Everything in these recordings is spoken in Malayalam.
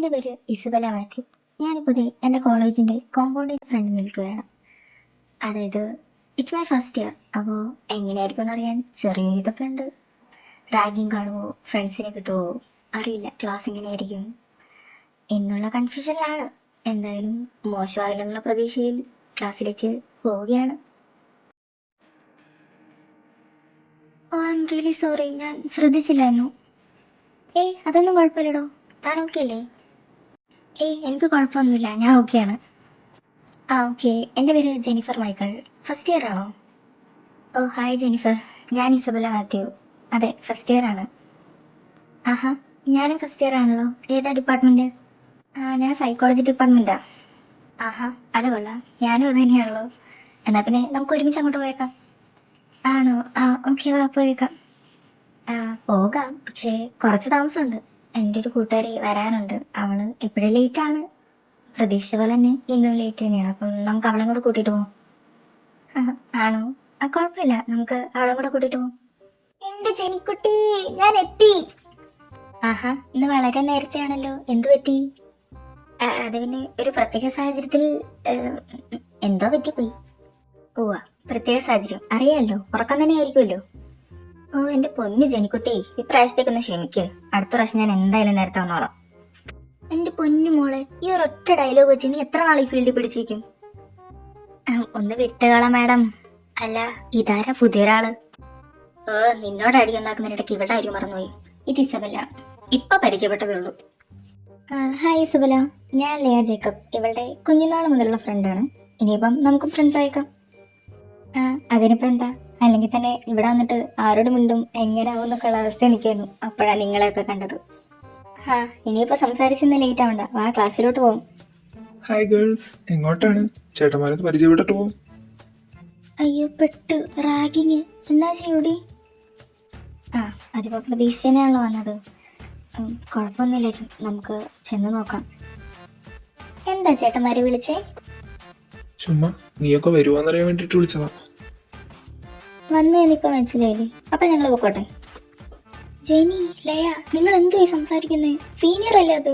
എൻ്റെ പേര് ഇസബല മാത്യു. ഞാനിപ്പോൾ എൻ്റെ കോളേജിൻ്റെ കോമ്പൗണ്ടിൽ ഫ്രണ്ട് നിൽക്കുകയാണ്. അതായത് ഇറ്റ്സ് മൈ ഫസ്റ്റ് ഇയർ. അപ്പോൾ എങ്ങനെയായിരിക്കും എന്നറിയാൻ ചെറിയൊരു ഇതൊക്കെ ഉണ്ട്. റാഗിങ് കാണുമോ, ഫ്രണ്ട്സിനെ കിട്ടുമോ അറിയില്ല, ക്ലാസ് എങ്ങനെയായിരിക്കും എന്നുള്ള കൺഫ്യൂഷനിലാണ്. എന്തായാലും മോശമായില്ലെന്നുള്ള പ്രതീക്ഷയിൽ ക്ലാസ്സിലേക്ക് പോവുകയാണ്. ഓ ഐ എം റിയലി സോറി, ഞാൻ ശ്രദ്ധിച്ചില്ലായിരുന്നു. ഏയ് അതൊന്നും കുഴപ്പമില്ലടോ, താൻ ഓക്കെ അല്ലേ? ഏയ് എനിക്ക് കുഴപ്പമൊന്നുമില്ല, ഞാൻ ഓക്കെയാണ്. ആ ഓക്കെ, എൻ്റെ പേര് ജെനിഫർ മൈക്കിൾ. ഫസ്റ്റ് ഇയർ ആണോ? ഓ ഹായ് ജെനിഫർ, ഞാൻ ഇസബല മാത്യു. അതെ, ഫസ്റ്റ് ഇയർ ആണ്. ആഹാ, ഞാനും ഫസ്റ്റ് ഇയർ ആണല്ലോ. ഏതാ ഡിപ്പാർട്ട്മെൻറ്റ്? ഞാൻ സൈക്കോളജി ഡിപ്പാർട്ട്മെൻറ്റാ. ആഹാ, അത് കൊള്ളാം, ഞാനും അത് തന്നെയാണല്ലോ. എന്നാൽ പിന്നെ നമുക്ക് ഒരുമിച്ച് അങ്ങോട്ട് പോയേക്കാം. ആണോ? ആ ഓക്കെ, വാ പോയേക്കാം. ആ പോകാം, പക്ഷേ കുറച്ച് താമസമുണ്ട്. എൻ്റെ ഒരു കൂട്ടുകാരി വരാനുണ്ട്. അവള് എപ്പോഴും ലേറ്റാണ്. പ്രതീക്ഷിച്ച പോലെ തന്നെ ഇന്നും ലേറ്റ് തന്നെയാണ്. അപ്പം നമുക്ക് അവളെ കൂടെ കൂട്ടിയിട്ട് പോകാം. ആണോ? ആ കുഴപ്പമില്ല, നമുക്ക് അവളെ കൂടെ കൂട്ടിയിട്ട് പോകാം. എന്റെ ജനിക്കുട്ടി, ഞാൻ എത്തി. ആഹാ, ഇന്ന് വളരെ നേരത്തെയാണല്ലോ, എന്തു പറ്റി? അത് പിന്നെ ഒരു പ്രത്യേക സാഹചര്യത്തിൽ എന്തോ പറ്റിപ്പോയി. ഓ പ്രത്യേക സാഹചര്യം അറിയാമല്ലോ, ഉറക്കം തന്നെ ആയിരിക്കുമല്ലോ. ഓ എന്റെ പൊന്നു ജനിക്കുട്ടി, ഇപ്രാവശ്യത്തേക്കൊന്ന് ക്ഷമിക്ക്. അടുത്ത പ്രാവശ്യം ഞാൻ എന്തായാലും നേരത്തെ വന്നോളാം. എന്റെ പൊന്നു മോളെ, ഈ ഒരൊറ്റ ഡയലോഗ് വെച്ച് നീ എത്ര നാൾ ഈ ഫീൽഡിൽ പിടിച്ചിരിക്കും? ഒന്ന് വിട്ടുകളാ മാഡം. അല്ല, ഇതാരാ പുതിയൊരാള്? നിന്നോട് അടി ഉണ്ടാക്കുന്നതിനിടയ്ക്ക് ഇവിടെ ആരും മറന്നുപോയി. ഇത് ഇസബല, ഇപ്പൊ പരിചയപ്പെട്ടതേ ഉള്ളൂ. ഹായ് ഇസബല, ഞാൻ ലിയ ജേക്കബ്, ഇവളുടെ കുഞ്ഞുനാൾ മുതലുള്ള ഫ്രണ്ടാണ്. ഇനിയിപ്പം നമുക്ക് ഫ്രണ്ട്സ് ആയേക്കാം. അതിനിപ്പോ എന്താ? അല്ലെങ്കിൽ തന്നെ ഇവിടെ വന്നിട്ട് ആരോട് മിണ്ടും എങ്ങനെ ആവും എന്നൊക്കെ ഉള്ള അവസ്ഥ നിൽക്കുന്നു. അപ്പോഴാണ് നിങ്ങളെയൊക്കെ കണ്ടത്. ഇനിയിപ്പോ സംസാരിച്ചെന്ന് ലേറ്റ് ആവണ്ട, വാ ക്ലാസ്സിലോട്ട് പോകും. ഹായ് ഗേൾസ്, എങ്ങോട്ടാണ്? ചേട്ടന്മാരൊന്ന് പരിചയപ്പെട്ടിട്ട് പോകും. അയ്യോ പെട്ട്, റാഗിങ് എന്നാ ചെയ്യൂടി? അതിപ്പോ പ്രതീക്ഷ തന്നെയാണല്ലോ വന്നത്. കുഴപ്പമൊന്നുമില്ല, നമുക്ക് ചെന്ന് നോക്കാം. എന്താ ചേട്ടന്മാരെ വിളിച്ചേ? ചുമ്മാ നീയൊക്കെ വരുവാന്നറിയാൻ വേണ്ടിട്ട് വിളിച്ചതാ. വന്നു എന്നിപ്പോ മനസ്സിലായില്ലേ? അപ്പൊ ഞങ്ങൾ പോക്കോട്ടെ. ജെനി, ലയ, നിങ്ങൾ എന്തുവായി സംസാരിക്കുന്നേ? സീനിയർ അല്ലേ അത്?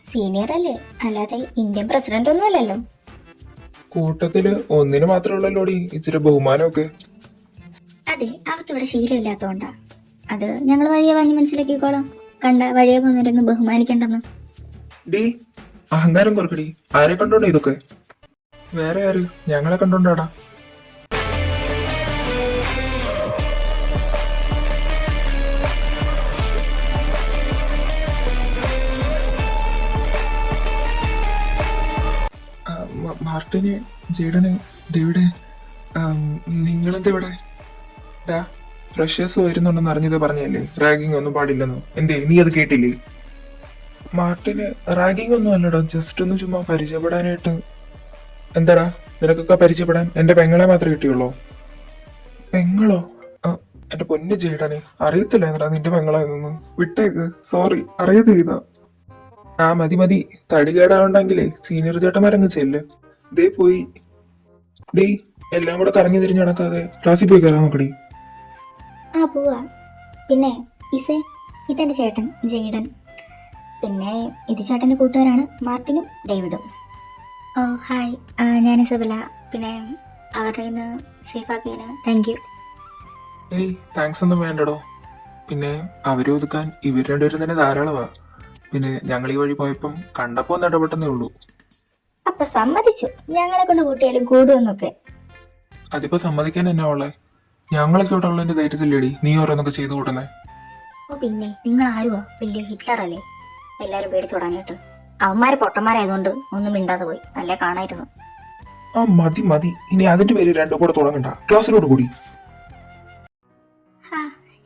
സീനിയർ അല്ലേ, അല്ലാതെ ഇന്ത്യൻ പ്രസിഡന്റ് ഒന്നും അല്ലല്ലോ. കൂട്ടത്തില് ഒന്നിന് മാത്രമേ ഉള്ളല്ലോടി ഇച്ചിരി ബഹുമാനമൊക്കെ. അതെ, അവർക്കിവിടെ ശീലമില്ലാത്തോണ്ടാ. അത് ഞങ്ങൾ വഴിയെ വാങ്ങി മനസ്സിലാക്കിക്കോളാം. കണ്ട വഴിയെ പോന്നിരുന്ന് ബഹുമാനിക്കണ്ടെന്ന്. ഡീ, അഹങ്കാരം കുറക്കടി. ആരെ കണ്ടോണ്ടോ ഇതൊക്കെ? വേറെ ആര് ഞങ്ങളെ കണ്ടോണ്ടാടാ? മാർട്ടിന്, ജെയ്ഡന്, ഡേവിഡ്, നിങ്ങളെന്താ ഇവിടെ? ഡാ, ഫ്രഷേഴ്സ് വരുന്നുണ്ടെന്ന് അറിഞ്ഞത് പറഞ്ഞല്ലേ റാഗിങ് ഒന്നും പാടില്ലെന്ന്. എന്തേ നീ അത് കേട്ടില്ലേ? മാർട്ടിന് റാഗിങ് ഒന്നും അല്ലടാ, ജസ്റ്റ് ഒന്ന് ചുമ്മാ പരിചയപ്പെടാനായിട്ട്. എന്താടാ നിനക്കൊക്കെ പരിചയപ്പെടാൻ എന്റെ പെങ്ങളെ മാത്രമേ കിട്ടിയുള്ളൂ? പെങ്ങളോ? എന്റെ പൊന്നു ജെയ്ഡനെ, അറിയത്തില്ല എന്താ നിന്റെ പെങ്ങളായിരുന്നു. വിട്ടേക്ക്, സോറി, അറിയാതെ ചെയ്താ. മതി മതി, തടികേടാവണ്ടെങ്കിലേ സീനിയർ ചേട്ടന്മാരങ്ങ് ചെല്ല്. ദേ പോയി. ഡേ, എല്ലാം കൂടെ കറങ്ങി തിരിഞ്ഞ് നടക്കാതെ ക്ലാസ്സിൽ പോയി കയറാൻ നോക്കടി. പോവാ. പിന്നെ ഇസേ, ഇതെന്റെ ചേട്ടൻ ജെയ്ഡൻ. പിന്നെ ഇത് ചേട്ടന്റെ കൂട്ടുകാരാണ് മാർട്ടിനും ഡേവിഡും. ഓ ഹായ്, ഞാൻ ഇസബല. പിന്നെ അവരുടെ നിന്ന് സേഫ് ആക്കിയതിന് താങ്ക് യു. ഏയ് താങ്ക്സ് ഒന്നും വേണ്ടടോ. പിന്നെ അവരെ ഒതുക്കാൻ ഇവർ രണ്ടുപേരും തന്നെ ധാരാളമാ. പിന്നെ ഞങ്ങൾ ഈ വഴി പോയപ്പം കണ്ടപ്പോ ഒന്ന് ഇടപെട്ടെന്നേ ഉള്ളൂ. അപ്പൊ സമ്മതിച്ചു, ഞങ്ങളെ കൊണ്ട് കൂട്ടിയാലും കൂടുമെന്നൊക്കെ. അതിപ്പോ സമ്മതിക്കാൻ എന്നാ ഉള്ളേ? ഞങ്ങളൊക്കെ ഇവിടെ ഉള്ളതിന്റെ ധൈര്യത്തില്ലേടി നീ ഓരോന്നൊക്കെ ചെയ്തു കൂട്ടുന്നേ. ഓ പിന്നെ നിങ്ങൾ ആരുവാ, വലിയ ഹിറ്റ്ലർ അല്ലേ? എല്ലാരും പേടിച്ചോടാനായിട്ട്. അവന്മാര് പൊട്ടന്മാരായതുകൊണ്ട് ഒന്നും മിണ്ടാതെ പോയി, അല്ലേ കാണായിരുന്നു. മതി മതി, ഇനി അതിന്റെ പേര് രണ്ടും കൂടെ തുടങ്ങണ്ട, ക്ലാസ്സിലോട്ട് കൂടി.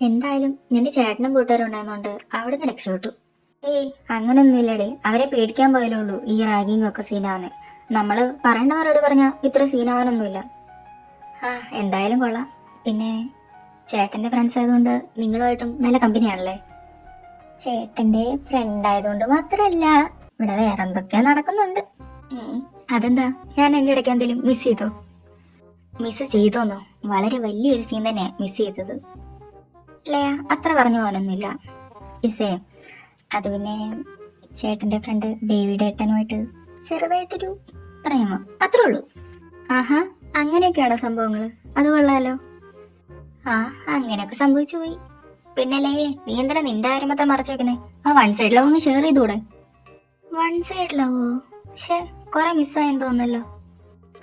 എന്തായാലും നിന്റെ ചേട്ടനും കൂട്ടുകാരും ഉണ്ടായതുകൊണ്ട് അവിടുന്ന് രക്ഷപ്പെട്ടു. ഏയ് അങ്ങനൊന്നുമില്ലടേ, അവരെ പേടിക്കാൻ പോയല്ലേ ഉള്ളൂ ഈ റാഗിങ് ഒക്കെ സീനാവുന്നേ. നമ്മള് പറയേണ്ടവരോട് പറഞ്ഞാൽ ഇത്ര സീനാവാനൊന്നുമില്ല. എന്തായാലും കൊള്ളാം. പിന്നെ ചേട്ടന്റെ ഫ്രണ്ട്സ് ആയതുകൊണ്ട് നിങ്ങളുമായിട്ടും നല്ല കമ്പനിയാണല്ലേ? ചേട്ടന്റെ ഫ്രണ്ട് ആയതുകൊണ്ട് മാത്രല്ല, ഇവിടെ വേറെ എന്തൊക്കെയാ നടക്കുന്നുണ്ട്. അതെന്താ, ഞാൻ എന്റെ ഇടയ്ക്ക് എന്തെങ്കിലും മിസ് ചെയ്തോ? മിസ് ചെയ്തോന്നോ? വളരെ വലിയൊരു സീൻ തന്നെയാ മിസ് ചെയ്തത്. ലയ, അത്ര പറഞ്ഞു പോകാനൊന്നുമില്ല. ഇസേ, അത് പിന്നെ ചേട്ടന്റെ ഫ്രണ്ട് ബേബിയുടെ ഏട്ടനുമായിട്ട് ചെറുതായിട്ടൊരു പ്രേമം, അത്രേ ഉള്ളൂ. ആഹാ, അങ്ങനെയൊക്കെയാണോ സംഭവങ്ങള്? അത് കൊള്ളാലോ. ആ, അങ്ങനെയൊക്കെ സംഭവിച്ചു പോയി. പിന്നല്ലേ, നീ എന്തിനാ നിന്റെ കാര്യം മാത്രം മറച്ചു വെക്കുന്നേ? ആ വൺ സൈഡ് ലവ് ഒന്ന് ഷെയർ ചെയ്തൂടെ? വൺ സൈഡ് ലവോ? പക്ഷെ കുറെ മിസ്സായെന്ന് തോന്നല്ലോ.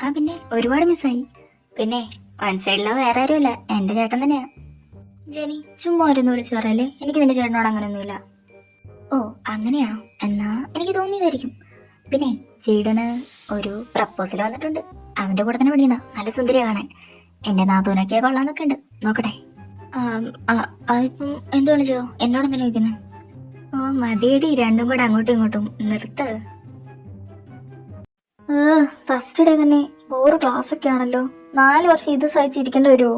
ആ പിന്നെ ഒരുപാട് മിസ്സായി. പിന്നെ വൺ സൈഡ് ലവ് വേറെ ആരുമല്ല, എന്റെ ചേട്ടൻ തന്നെയാ. ജെനി, ചുമ്മാ ഒരു വിളിച്ചു പറയല്ലേ, എനിക്ക് നിന്റെ ചേട്ടനോട് അങ്ങനെയൊന്നുമില്ല. ഓ അങ്ങനെയാണോ? എന്നാ എനിക്ക് തോന്നിയതായിരിക്കും. പിന്നെ ചേട്ടന് ഒരു പ്രപ്പോസൽ വന്നിട്ടുണ്ട്. അവന്റെ കൂടെ തന്നെ പഠിക്കുന്ന നല്ല സുന്ദരിയാ കാണാൻ. എന്റെ നാത്തൂനൊക്കെ കൊള്ളാന്നൊക്കെ ഉണ്ട്, നോക്കട്ടെ. അതിപ്പം എന്തുകൊണ്ട് ചെയ്തോ? എന്നോട് എന്തിനാ ചോദിക്കുന്നത്? ഓ മതിയടി, രണ്ടും കൂടെ അങ്ങോട്ടും ഇങ്ങോട്ടും നിർത്ത്. ഫസ്റ്റ് ഡേ തന്നെ ബോറ് ക്ലാസ് ഒക്കെ ആണല്ലോ. 4 വർഷം ഇത് സഹിച്ചിരിക്കേണ്ടി വരുമോ?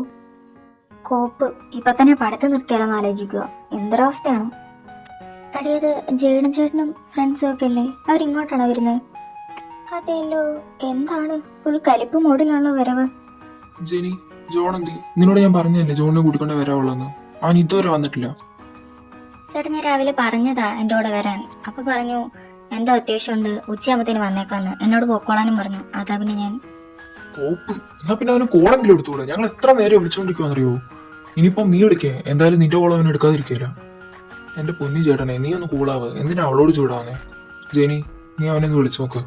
കോപ്പ്, ഇപ്പൊ തന്നെ പഠിത്തം നിർത്തിയാലോന്ന് ആലോചിക്കുക. എന്തൊരവസ്ഥയാണ്. അടിയത് ജേഡൻ ചേട്ടനും ഫ്രണ്ട്സും ഒക്കെ അല്ലേ, അവരിങ്ങോട്ടാണോ വരുന്നത്? അതെയല്ലോ. എന്താണ് ഫുൾ കലിപ്പ് മോഡിലാണല്ലോ വരവ്. ജെനി, ജോൺ എന്തി? നിന്നോട് ഞാൻ പറഞ്ഞല്ലേ ജോണിനെ കൂട്ടിക്കൊണ്ട് വരാവുള്ളന്ന്. അവൻ ഇതുവരെ വന്നിട്ടില്ല. ചേട്ടൻ ഞാൻ രാവിലെ പറഞ്ഞതാ എൻ്റെ കൂടെ വരാൻ. അപ്പൊ പറഞ്ഞു എന്തോ അത്യാവശ്യമുണ്ട്, ഉച്ചയാകുമ്പത്തേന് വന്നേക്കാന്ന്. എന്നോട് പൊക്കോളാനും പറഞ്ഞു. അതാ പിന്നെ ഞാൻ. കോപ്പ്, എന്നാ പിന്നെ അവന് കോളെങ്കിലും എടുത്തുകൂടെ? ഞങ്ങൾ എത്ര നേരം വിളിച്ചോണ്ടിരിക്കുവാന്നറിയോ? ഇനിയിപ്പം നീ എടുക്കേ, എന്തായാലും നിന്റെ കോളം അവൻ എടുക്കാതിരിക്കില്ല. എന്റെ പൊന്നി ചേട്ടനെ, നീ ഒന്ന് കൂളാവ്. എന്തിനാ അവളോട് ചൂടാവുന്നേ? ജെനി, നീ അവനൊന്ന് വിളിച്ചു നോക്ക്.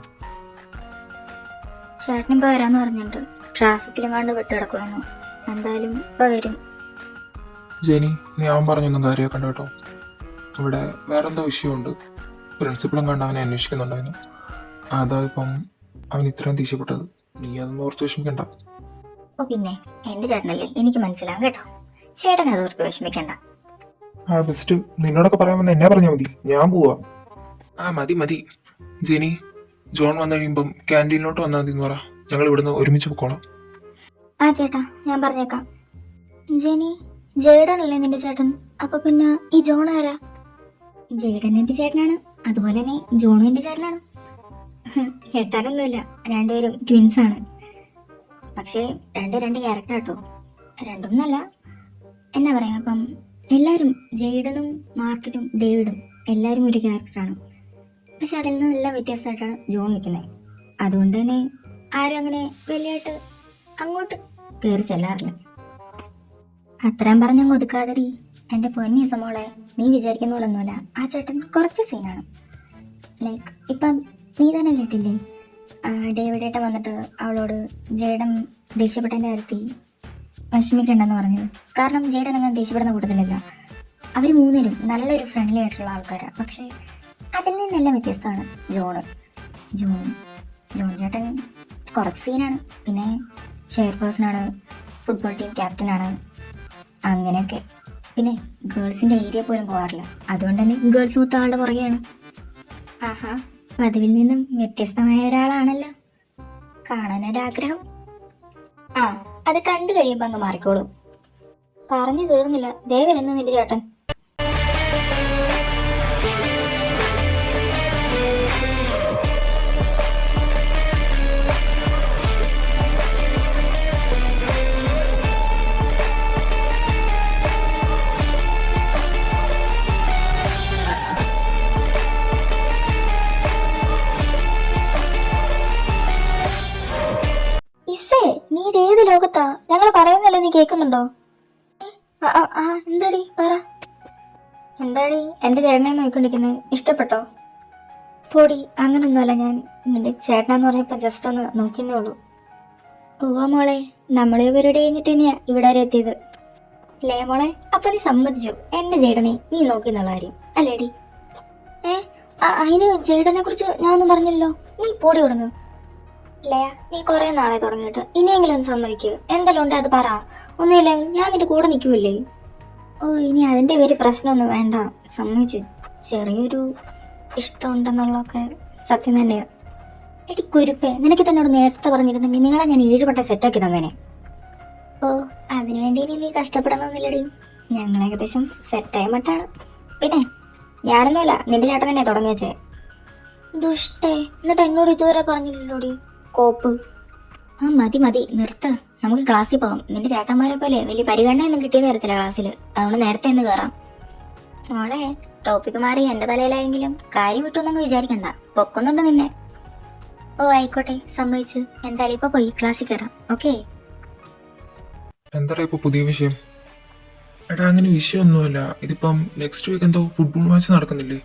ചേട്ടനിപ്പോ വരാന്ന് പറഞ്ഞിട്ടുണ്ട്. ട്രാഫിക്കിലും കണ്ട് വിട്ടുകിടക്കുമായിരുന്നു. എന്തായാലും ഇപ്പൊ വരും. ജെനി, നീ അവൻ പറഞ്ഞൊന്നും കാര്യമാക്കണ്ട കേട്ടോ. ഇവിടെ വേറെന്തോ വിഷയമുണ്ട്. പ്രിൻസിപ്പളും കണ്ട് അവനെ അന്വേഷിക്കുന്നുണ്ടായിരുന്നു. അതാ ഇപ്പം അവൻ ഇത്രയും ദേഷ്യപ്പെട്ടത്. നീ അതൊന്നും ഓർത്ത് വിഷമിക്കണ്ട. ഓ പിന്നെ എന്റെ ചേട്ടനല്ലേ, എനിക്ക് മനസ്സിലാവും കേട്ടോ. ചേട്ടൻ അത് ഓർത്ത് വിഷമിക്കണ്ട. ആ ബെസ്റ്റ്, നിന്നോടൊക്കെ പറയാമെന്ന് എന്നെ പറഞ്ഞാൽ മതി. ഞാൻ പോവാ. ആ മതി മതി. ജെനി, ജോൺ വന്നു കഴിയുമ്പം ക്യാൻറ്റീനിലോട്ട് വന്നാൽ മതി എന്ന് പറ. ഞങ്ങൾ ഇവിടുന്ന് ഒരുമിച്ച് പൊക്കോളാം. ആ ചേട്ടാ, ഞാൻ പറഞ്ഞേക്കാം. ജെനി, ജേഡൻ അല്ലേ നിന്റെ ചേട്ടൻ? അപ്പൊ പിന്നെ ഈ ജോൺ ആരാ? ജേഡൻ എന്റെ ചേട്ടനാണ്, അതുപോലെ തന്നെ ജോണും എന്റെ ചേട്ടനാണ്. എത്താനൊന്നുമില്ല, രണ്ടുപേരും ട്വിൻസ് ആണ്. പക്ഷേ രണ്ട് ക്യാരക്ടർ കേട്ടോ. രണ്ടൊന്നല്ല, എന്നാ പറയാ, അപ്പം എല്ലാവരും ജെയ്ഡനും മാർക്കിനും ഡേവിഡും എല്ലാവരും ഒരു ക്യാരക്ടറാണ്. പക്ഷെ അതിൽ നിന്നെല്ലാം വ്യത്യസ്തമായിട്ടാണ് ജോൺ നിൽക്കുന്നത്. അതുകൊണ്ട് തന്നെ ആരും അങ്ങനെ വലിയായിട്ട് അങ്ങോട്ട് കയറി ചെല്ലാറില്ല. അത്രയും പറഞ്ഞങ്ങ് ഒതുക്കാതിരി എൻ്റെ പൊന്നി സമോളെ. നീ വിചാരിക്കുന്ന പോലെ ഒന്നുമല്ല, ആ ചേട്ടൻ കുറച്ച് സീനാണ്. ലൈക്ക് ഇപ്പം നീ തന്നെ കേട്ടില്ലേ, ഡേവിഡ് ഏട്ടൻ വന്നിട്ട് അവളോട് ജേഡൻ ദേഷ്യപ്പെട്ടതിൻ്റെ കാര്യത്തിൽ വിഷമിക്കണ്ടെന്ന് പറഞ്ഞത്. കാരണം ജേഡൻ അങ്ങനെ ദേഷ്യപ്പെടുന്ന കൂട്ടത്തിലല്ല. അവർ മൂന്നിനും നല്ലൊരു ഫ്രണ്ട്ലി ആയിട്ടുള്ള ആൾക്കാരാണ്. പക്ഷേ അതിൽ നിന്നെല്ലാം വ്യത്യസ്തമാണ് ജോൺ ചേട്ടൻ കുറച്ച് സീനാണ്. പിന്നെ ചെയർപേഴ്സണാണ്, ഫുട്ബോൾ ടീം ക്യാപ്റ്റനാണ്, അങ്ങനെയൊക്കെ. പിന്നെ ഗേൾസിൻ്റെ ഏരിയ പോലും പോകാറില്ല. അതുകൊണ്ട് തന്നെ ഗേൾസ് മൊത്തം ആളുടെ പുറകെയാണ്. ആഹാ, പതിവിൽ നിന്നും വ്യത്യസ്തമായ ഒരാളാണല്ലോ. കാണാനൊരാഗ്രഹം. ആ, അത് കണ്ടു കഴിയുമ്പോൾ അങ്ങ് മാറിക്കോളൂ. പറഞ്ഞു തീർന്നില്ല, ദേവരെന്ന് നിന്റെ ചേട്ടൻ. നീ ഇത് ഏത് ലോകത്താ? ഞങ്ങൾ പറയുന്നല്ലോ, നീ കേൾക്കുന്നുണ്ടോ? എന്താടി പറ. എന്താടി എന്റെ ചേട്ടനെ നോക്കിക്കൊണ്ടിരിക്കുന്നത്? ഇഷ്ടപ്പെട്ടോ? പോടി, അങ്ങനൊന്നുമല്ല. ഞാൻ നിന്റെ ചേട്ടനാന്ന് പറഞ്ഞപ്പോ ജസ്റ്റ് ഒന്ന് നോക്കിന്നേ ഉള്ളൂ. ഓ മോളെ, നമ്മളെ ഇവരുടെ കഴിഞ്ഞിട്ട് തന്നെയാ ഇവിടെ വരെ എത്തിയത് അല്ലേ മോളെ? അപ്പൊ നീ സമ്മതിച്ചു എന്റെ ചേട്ടനെ നീ നോക്കിന്നുള്ള കാര്യം അല്ലേടി? അതിന് ചേട്ടനെ കുറിച്ച് ഞാൻ ഒന്നും പറഞ്ഞല്ലോ. നീ പോടി കൊടുന്നു. ലയ, നീ കുറെ നാളെ തുടങ്ങിയിട്ട് ഇനിയെങ്കിലും ഒന്ന് സമ്മതിക്കുക. എന്തെല്ലാം ഉണ്ട് അത് പറ. ഒന്നുമില്ല, ഞാൻ നിന്റെ കൂടെ നിൽക്കൂല്ലേ? ഓ, ഇനി അതിൻ്റെ പേര് പ്രശ്നമൊന്നും വേണ്ട. സമ്മതിച്ചു, ചെറിയൊരു ഇഷ്ടമുണ്ടെന്നുള്ളതൊക്കെ സത്യം തന്നെയാണ്. എടി കുരുപ്പേ, നിനക്ക് തന്നോട് നേരത്തെ പറഞ്ഞിരുന്നെങ്കിൽ നിങ്ങളെ ഞാൻ 7 വട്ടം സെറ്റാക്കി തന്നേനെ. ഓ, അതിനുവേണ്ടി ഇനി നീ കഷ്ടപ്പെടണമെന്നില്ലടി. ഞങ്ങൾ ഏകദേശം സെറ്റായ മട്ടാണ്. പിന്നെ ഞാനൊന്നുമല്ല, നിന്റെ ചേട്ടൻ തന്നെ തുടങ്ങി വെച്ചേ. ദുഷ്ടേ, എന്നിട്ട് എന്നോട് ഇതുവരെ പറഞ്ഞില്ലല്ലോടി, കോപ്പ്. ആ മതി നിർത്ത്, നമുക്ക് ക്ലാസ്സിൽ പോകാം. നിന്റെ ചേട്ടന്മാരെ പോലെ വലിയ പരിഗണന ഒന്നും കിട്ടിയെന്ന് വരത്തില്ല ക്ലാസ്സിൽ. അതുകൊണ്ട് നേരത്തെ ഒന്ന് കയറാം. മോളെ, ടോപ്പിക്ക് മാറി എന്റെ തലയിലായെങ്കിലും കാര്യം വിട്ടൊന്നും വിചാരിക്കണ്ട, പൊക്കുന്നുണ്ട് നിന്നെ. ഓ ആയിക്കോട്ടെ, സമ്മതിച്ചു. എന്തായാലും ഇപ്പൊ പോയി ക്ലാസ്സിൽ കയറാം. ഓക്കെ? എന്താടാ ഇപ്പൊ പുതിയ വിഷയം? എടാ അങ്ങനെ വിഷയമൊന്നുമല്ല. ഇതിപ്പം നെക്സ്റ്റ് വീക്ക് എന്തോ ഫുട്ബോൾ മാച്ച് നടക്കുന്നില്ലേ,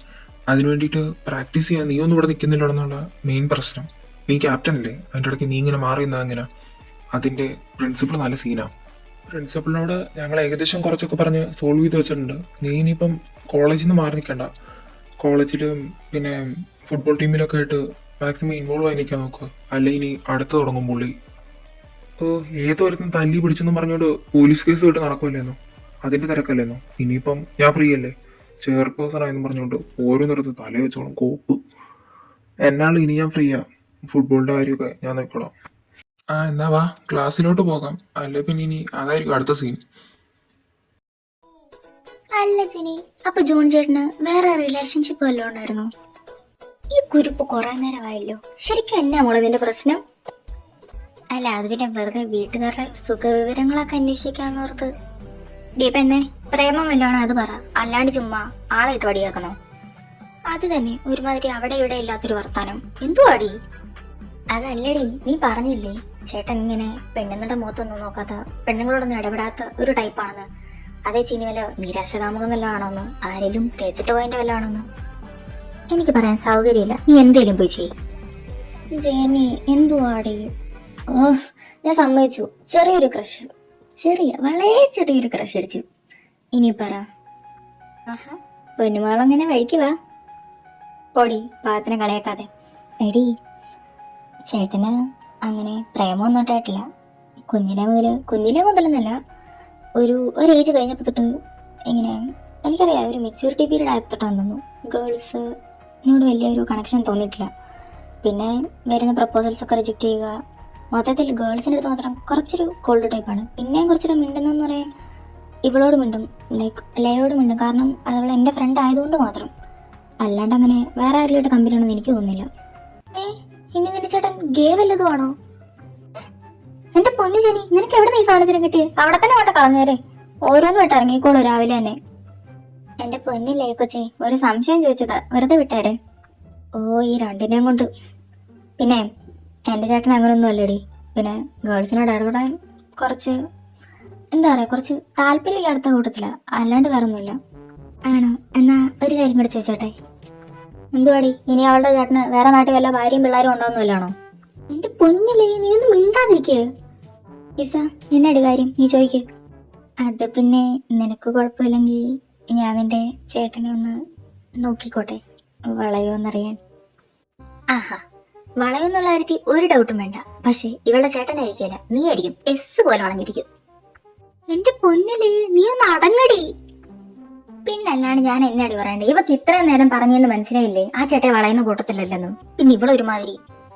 അതിന് വേണ്ടിയിട്ട് പ്രാക്ടീസ് ചെയ്യാൻ നീ ഒന്നും ഇവിടെ നിൽക്കുന്നില്ലെന്നുള്ള മെയിൻ പ്രശ്നം. നീ ക്യാപ്റ്റൻ അല്ലേ, അതിൻ്റെ ഇടയ്ക്ക് നീ ഇങ്ങനെ മാറി നിന്നാ എങ്ങനെ? അതിന്റെ പ്രിൻസിപ്പൾ നല്ല സീനാ. പ്രിൻസിപ്പളിനോട് ഞങ്ങൾ ഏകദേശം കുറച്ചൊക്കെ പറഞ്ഞ് സോൾവ് ചെയ്ത് വെച്ചിട്ടുണ്ട്. നീ ഇനിയിപ്പം കോളേജിൽ നിന്ന് മാറി നിൽക്കണ്ട. കോളേജിലും പിന്നെ ഫുട്ബോൾ ടീമിലൊക്കെ ആയിട്ട് മാക്സിമം ഇൻവോൾവ് ആയി നിൽക്കാൻ നോക്കുക. അല്ലെ ഇനി അടുത്ത് തുടങ്ങും പുള്ളി. ഓ, ഏതൊരുത്തും തല്ലി പിടിച്ചെന്നും പറഞ്ഞോണ്ട് പോലീസ് കേസ് ആയിട്ട് നടക്കുമല്ലേന്നോ, അതിന്റെ തിരക്കല്ലേന്നോ. ഇനിയിപ്പം ഞാൻ ഫ്രീ അല്ലേ, ചെയർപേഴ്സൺ ആയെന്ന് പറഞ്ഞോണ്ട് ഓരോന്നിടത്ത് തല വെച്ചോളും കോപ്പ്. എന്നാലും ഇനി ഞാൻ ഫ്രീയാ, ഫുട്ബോളിന്റെ കാര്യമൊക്കെ ഞാൻ നോക്കിക്കോളാം. ആ എന്നാ വാ ക്ലാസ്സിലോട്ട് പോകാം, അല്ലെ പിന്നെ ഇനി അതായിരിക്കും അടുത്ത സീൻ. അല്ല ജിനി, അപ്പൊ ജോൺ ചേട്ടന് വേറെ റിലേഷൻഷിപ്പ് വല്ലതും ഉണ്ടായിരുന്നോ? ഈ കുരിപ്പ് കുറെ നേരമായല്ലോ. ശരിക്കും എന്നാ മോളെ നിന്റെ പ്രശ്നം? അല്ല, അത് പിന്നെ വെറുതെ വീട്ടുകാരുടെ സുഖവിവരങ്ങളൊക്കെ അന്വേഷിക്കാന്നോർത്ത്. ഡീ പെണ്ണെ, പ്രേമം വല്ലോണോ അത് പറ, അല്ലാണ്ട് ചുമ്മാ ആളെ ഇട്ട് വടിയാക്കുന്നോ? അത് തന്നെ ഒരുമാതിരി അവിടെ ഇവിടെ ഇല്ലാത്തൊരു വർത്താനം. എന്തുവാടി? അതല്ലടി, നീ പറഞ്ഞില്ലേ ചേട്ടൻ ഇങ്ങനെ പെണ്ണുങ്ങളുടെ മുഖത്തൊന്നും നോക്കാത്ത, പെണ്ണുങ്ങളോടൊന്നും ഇടപെടാത്ത ഒരു ടൈപ്പാണെന്ന്. അതേ ചിനി വല്ല നിരാശതാമുഖം വല്ലതും ആണോന്ന്, ആരെങ്കിലും തേച്ചിട്ട് പോയതിന്റെ വല്ലതും ആണോന്ന് എനിക്ക് പറയാൻ സൗകര്യമില്ല. നീ എന്തേലും പോയി ചെയ്യും. ജേനി, എന്തുവാടി? ഓ, ഞാൻ സമ്മതിച്ചു, ചെറിയൊരു ക്രഷ്, വളരെ ചെറിയൊരു ക്രഷ് അടിച്ചു. ഇനി പറ. ആഹാ, പൊന്നുമാളങ്ങനെ വഴിക്കുവാ. പൊടി പാകത്തിന് കളയാക്കാതെ. എടി, ചേട്ടന് അങ്ങനെ പ്രേമമൊന്നും ഉണ്ടായിട്ടില്ല. കുഞ്ഞിലെ മുതലെന്നല്ല, ഒരു ഏജ് കഴിഞ്ഞപ്പോൾ തൊട്ട് ഇങ്ങനെ എനിക്കറിയാം, ഒരു മെച്യൂരിറ്റി പീരീഡ് ആയപ്പോൾ തൊട്ടാന്ന് തോന്നുന്നു ഗേൾസിനോട് വലിയൊരു കണക്ഷൻ തോന്നിയിട്ടില്ല. പിന്നെ വരുന്ന പ്രപ്പോസൽസ് ഒക്കെ റിജക്റ്റ് ചെയ്യുക. മൊത്തത്തിൽ ഗേൾസിൻ്റെ അടുത്ത് മാത്രം കുറച്ചൊരു കോൾഡ് ടൈപ്പാണ്. പിന്നെയും കുറച്ചൊരു മിണ്ടുന്നെന്ന് പറയാൻ ഇവളോട് മിണ്ടും, ലൈക്ക് ലയോട് മിണ്ടും. കാരണം അതവൾ എൻ്റെ ഫ്രണ്ട് ആയതുകൊണ്ട് മാത്രം. അല്ലാണ്ട് അങ്ങനെ വേറെ ആരിലോട്ട് കമ്പനി ഉണ്ടെന്ന് എനിക്ക് തോന്നുന്നില്ല. ഇനി നിന്റെ ചേട്ടൻ ഗേ വല്ലതും ആണോ? എന്റെ പൊന്നു ജനി, നിനക്ക് എവിടെ ഈ സാധനത്തിന് കിട്ടിയേ? അവിടെ തന്നെ വേണ്ട കളഞ്ഞേരെ, ഓരോന്നും വിട്ട് ഇറങ്ങിക്കോളൂ രാവിലെ തന്നെ. എന്റെ പൊന്നില്ലേ കൊച്ചേ, ഒരു സംശയം ചോദിച്ചതാ, വെറുതെ വിട്ടേരെ. ഓ, ഈ രണ്ടിനെയും കൊണ്ട്. പിന്നെ എന്റെ ചേട്ടൻ അങ്ങനൊന്നും അല്ലടി. പിന്നെ ഗേൾസിനോട് ഇടപെടാൻ കുറച്ച് എന്താ പറയാ, കുറച്ച് താല്പര്യമില്ലാത്ത കൂട്ടത്തില, അല്ലാണ്ട് വേറെ ഒന്നുമില്ല. ആണോ? എന്നാ ഒരു കാര്യം കൂടെ ചോദിച്ചോട്ടെ. എന്തുവാടി, ഇനി അവളുടെ ചേട്ടന് വേറെ നാട്ടിൽ വല്ല ഭാര്യയും പിള്ളേരും ഉണ്ടോന്നുമില്ലാണോ? എന്റെ പൊന്നില്ലേ, നീ ഒന്നും മിണ്ടാതിരിക്കേ. ഇസ, എന്നാടി കാര്യം, നീ ചോദിക്ക്. അത് പിന്നെ നിനക്ക് കുഴപ്പമില്ലെങ്കിൽ ഞാൻ നിന്റെ ചേട്ടനെ ഒന്ന് നോക്കിക്കോട്ടെ, വളയോന്നറിയാൻ. ആഹാ, വളയൊന്നുള്ള കാര്യത്തിൽ ഒരു ഡൗട്ടും വേണ്ട. പക്ഷെ ഇവളുടെ ചേട്ടനായിരിക്കില്ല, നീ ആയിരിക്കും എസ് പോലെ വളഞ്ഞിരിക്കും. എന്റെ പൊന്നില്ലേ, നീ ഒന്ന് അടങ്ങടി. പിന്നല്ലാണ്ട് ഞാൻ എന്നടി പറയണ്ടേ, ഇവക്ക് ഇത്രയും നേരം പറഞ്ഞെന്ന് മനസ്സിലായില്ലേ ആ ചേട്ടയെ വളയുന്ന കൂട്ടത്തിലല്ലെന്ന്. പിന്നെ ഇവളൊരുമാതിരി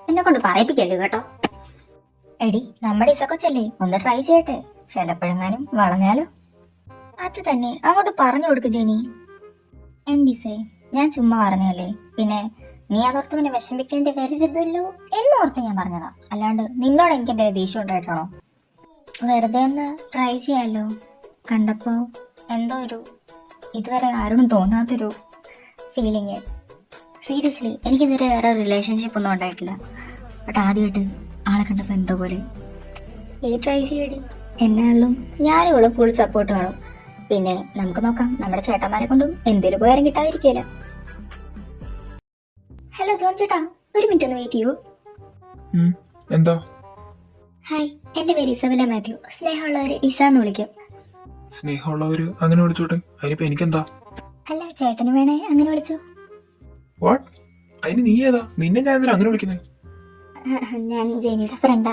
എന്നെ കൊണ്ട് പറയിപ്പിക്കല്ലോ കേട്ടോ. എടി, നമ്മുടെ ഇസക്കൊച്ചല്ലേ, ഒന്ന് ട്രൈ ചെയ്യട്ടെ, ചിലപ്പോഴെങ്ങാനും വളഞ്ഞാലോ. അത് തന്നെ അങ്ങോട്ട് പറഞ്ഞു കൊടുക്ക് ജെനി. എൻഡിസേ, ഞാൻ ചുമ്മാ പറഞ്ഞല്ലേ, പിന്നെ നീ അതോർത്ത് പിന്നെ വിഷമിക്കേണ്ടി വരരുതല്ലോ എന്നോർത്ത് ഞാൻ പറഞ്ഞതാ. അല്ലാണ്ട് നിന്നോട് എനിക്ക് എന്തെങ്കിലും ദേഷ്യം ഉണ്ടായിട്ടാണോ? വെറുതെ ഒന്ന് ട്രൈ ചെയ്യാലോ. കണ്ടപ്പോ എന്തോ ഒരു ഇതുവരെ ആരോടും തോന്നാത്തൊരു ഫീലിങ്. സീരിയസ്ലി എനിക്കിതുവരെ വേറെ റിലേഷൻഷിപ്പ് ഒന്നും ഉണ്ടായിട്ടില്ല. ബട്ട് ആദ്യമായിട്ട് ആളെ കണ്ടപ്പോൾ എന്തോ പോലെ. ഈ ട്രൈ ചെയ്യടി, എന്നാളും ഞാനും ഉള്ള ഫുൾ സപ്പോർട്ട് വേണം. പിന്നെ നമുക്ക് നോക്കാം, നമ്മുടെ ചേട്ടന്മാരെ കൊണ്ടും എന്തൊരു ഉപകാരം കിട്ടാതിരിക്കില്ല. ഹലോ ജോൺ ചേട്ടാ, ഒരു മിനിറ്റ് ഒന്ന് വെയിറ്റ് ചെയ്യൂ. എന്താ? ഹായ്, എൻ്റെ പേര് ഇസബല മാത്യു. സ്നേഹമുള്ളവര് ഇസ എന്ന് വിളിക്കും. സ്നേഹമുള്ളവര് അങ്ങനെ വിളിച്ചോട്ടെ, അതിനിപ്പോ എനിക്കെന്താ? അല്ല, ചേട്ടന് വേണേ അങ്ങനെ വിളിച്ചോ. വാട്ട്? അതിന് നീ ഏതാ? നിന്നെ ഞാൻ എന്തിനാ അങ്ങനെ വിളിക്കുന്നേ? ഞാൻ ജെനിയുടെ ഫ്രണ്ടാ.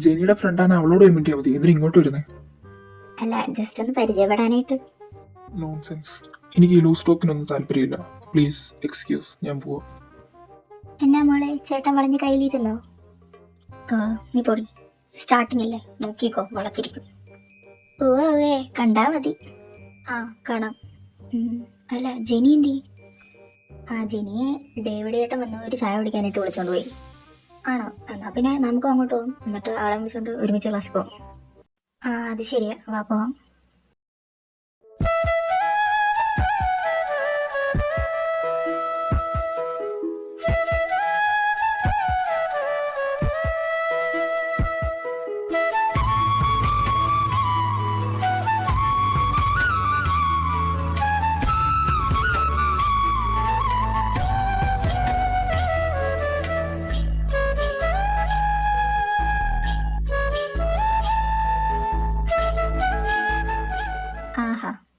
ജെനിയുടെ ഫ്രണ്ടാണ്, അവളോട് മിണ്ടിയാ മതി. എന്തിനാ ഇങ്ങോട്ട് വരുന്നേ? അല്ല, ജസ്റ്റ് ഒന്ന് പരിചയപ്പെടാനായിട്ട്. നോൺസെൻസ്. എനിക്ക് ഈ ലൂസ് ടോക്കിനൊന്നും താല്പര്യമില്ല. പ്ലീസ് എക്സ്ക്യൂസ്, ഞാൻ പോവാ. എന്നാ മോളെ, ചേട്ടൻ വളഞ്ഞ് കയ്യിലിരുന്നോ? നീ പൊടി, സ്റ്റാർട്ടിങ് അല്ലേ, നോക്കിക്കോ, വളച്ചിരിക്കും. ഓവേ, കണ്ടാ മതി. ആ, കാണാം. അല്ല, ജെനി എന്തി? ആ, ജെനിയെ ഡേവിഡ് ചേട്ടൻ വന്ന് ഒരു ചായ കുടിക്കാനായിട്ട് വിളിച്ചോണ്ട് പോയി. ആണോ? എന്നാ പിന്നെ നമുക്കും അങ്ങോട്ട് പോകും, എന്നിട്ട് ആളെ വിളിച്ചോണ്ട് ഒരുമിച്ച് ക്ലാസ്സിൽ പോകും. ആ, അത് ശരിയാ, വാ പോവാം.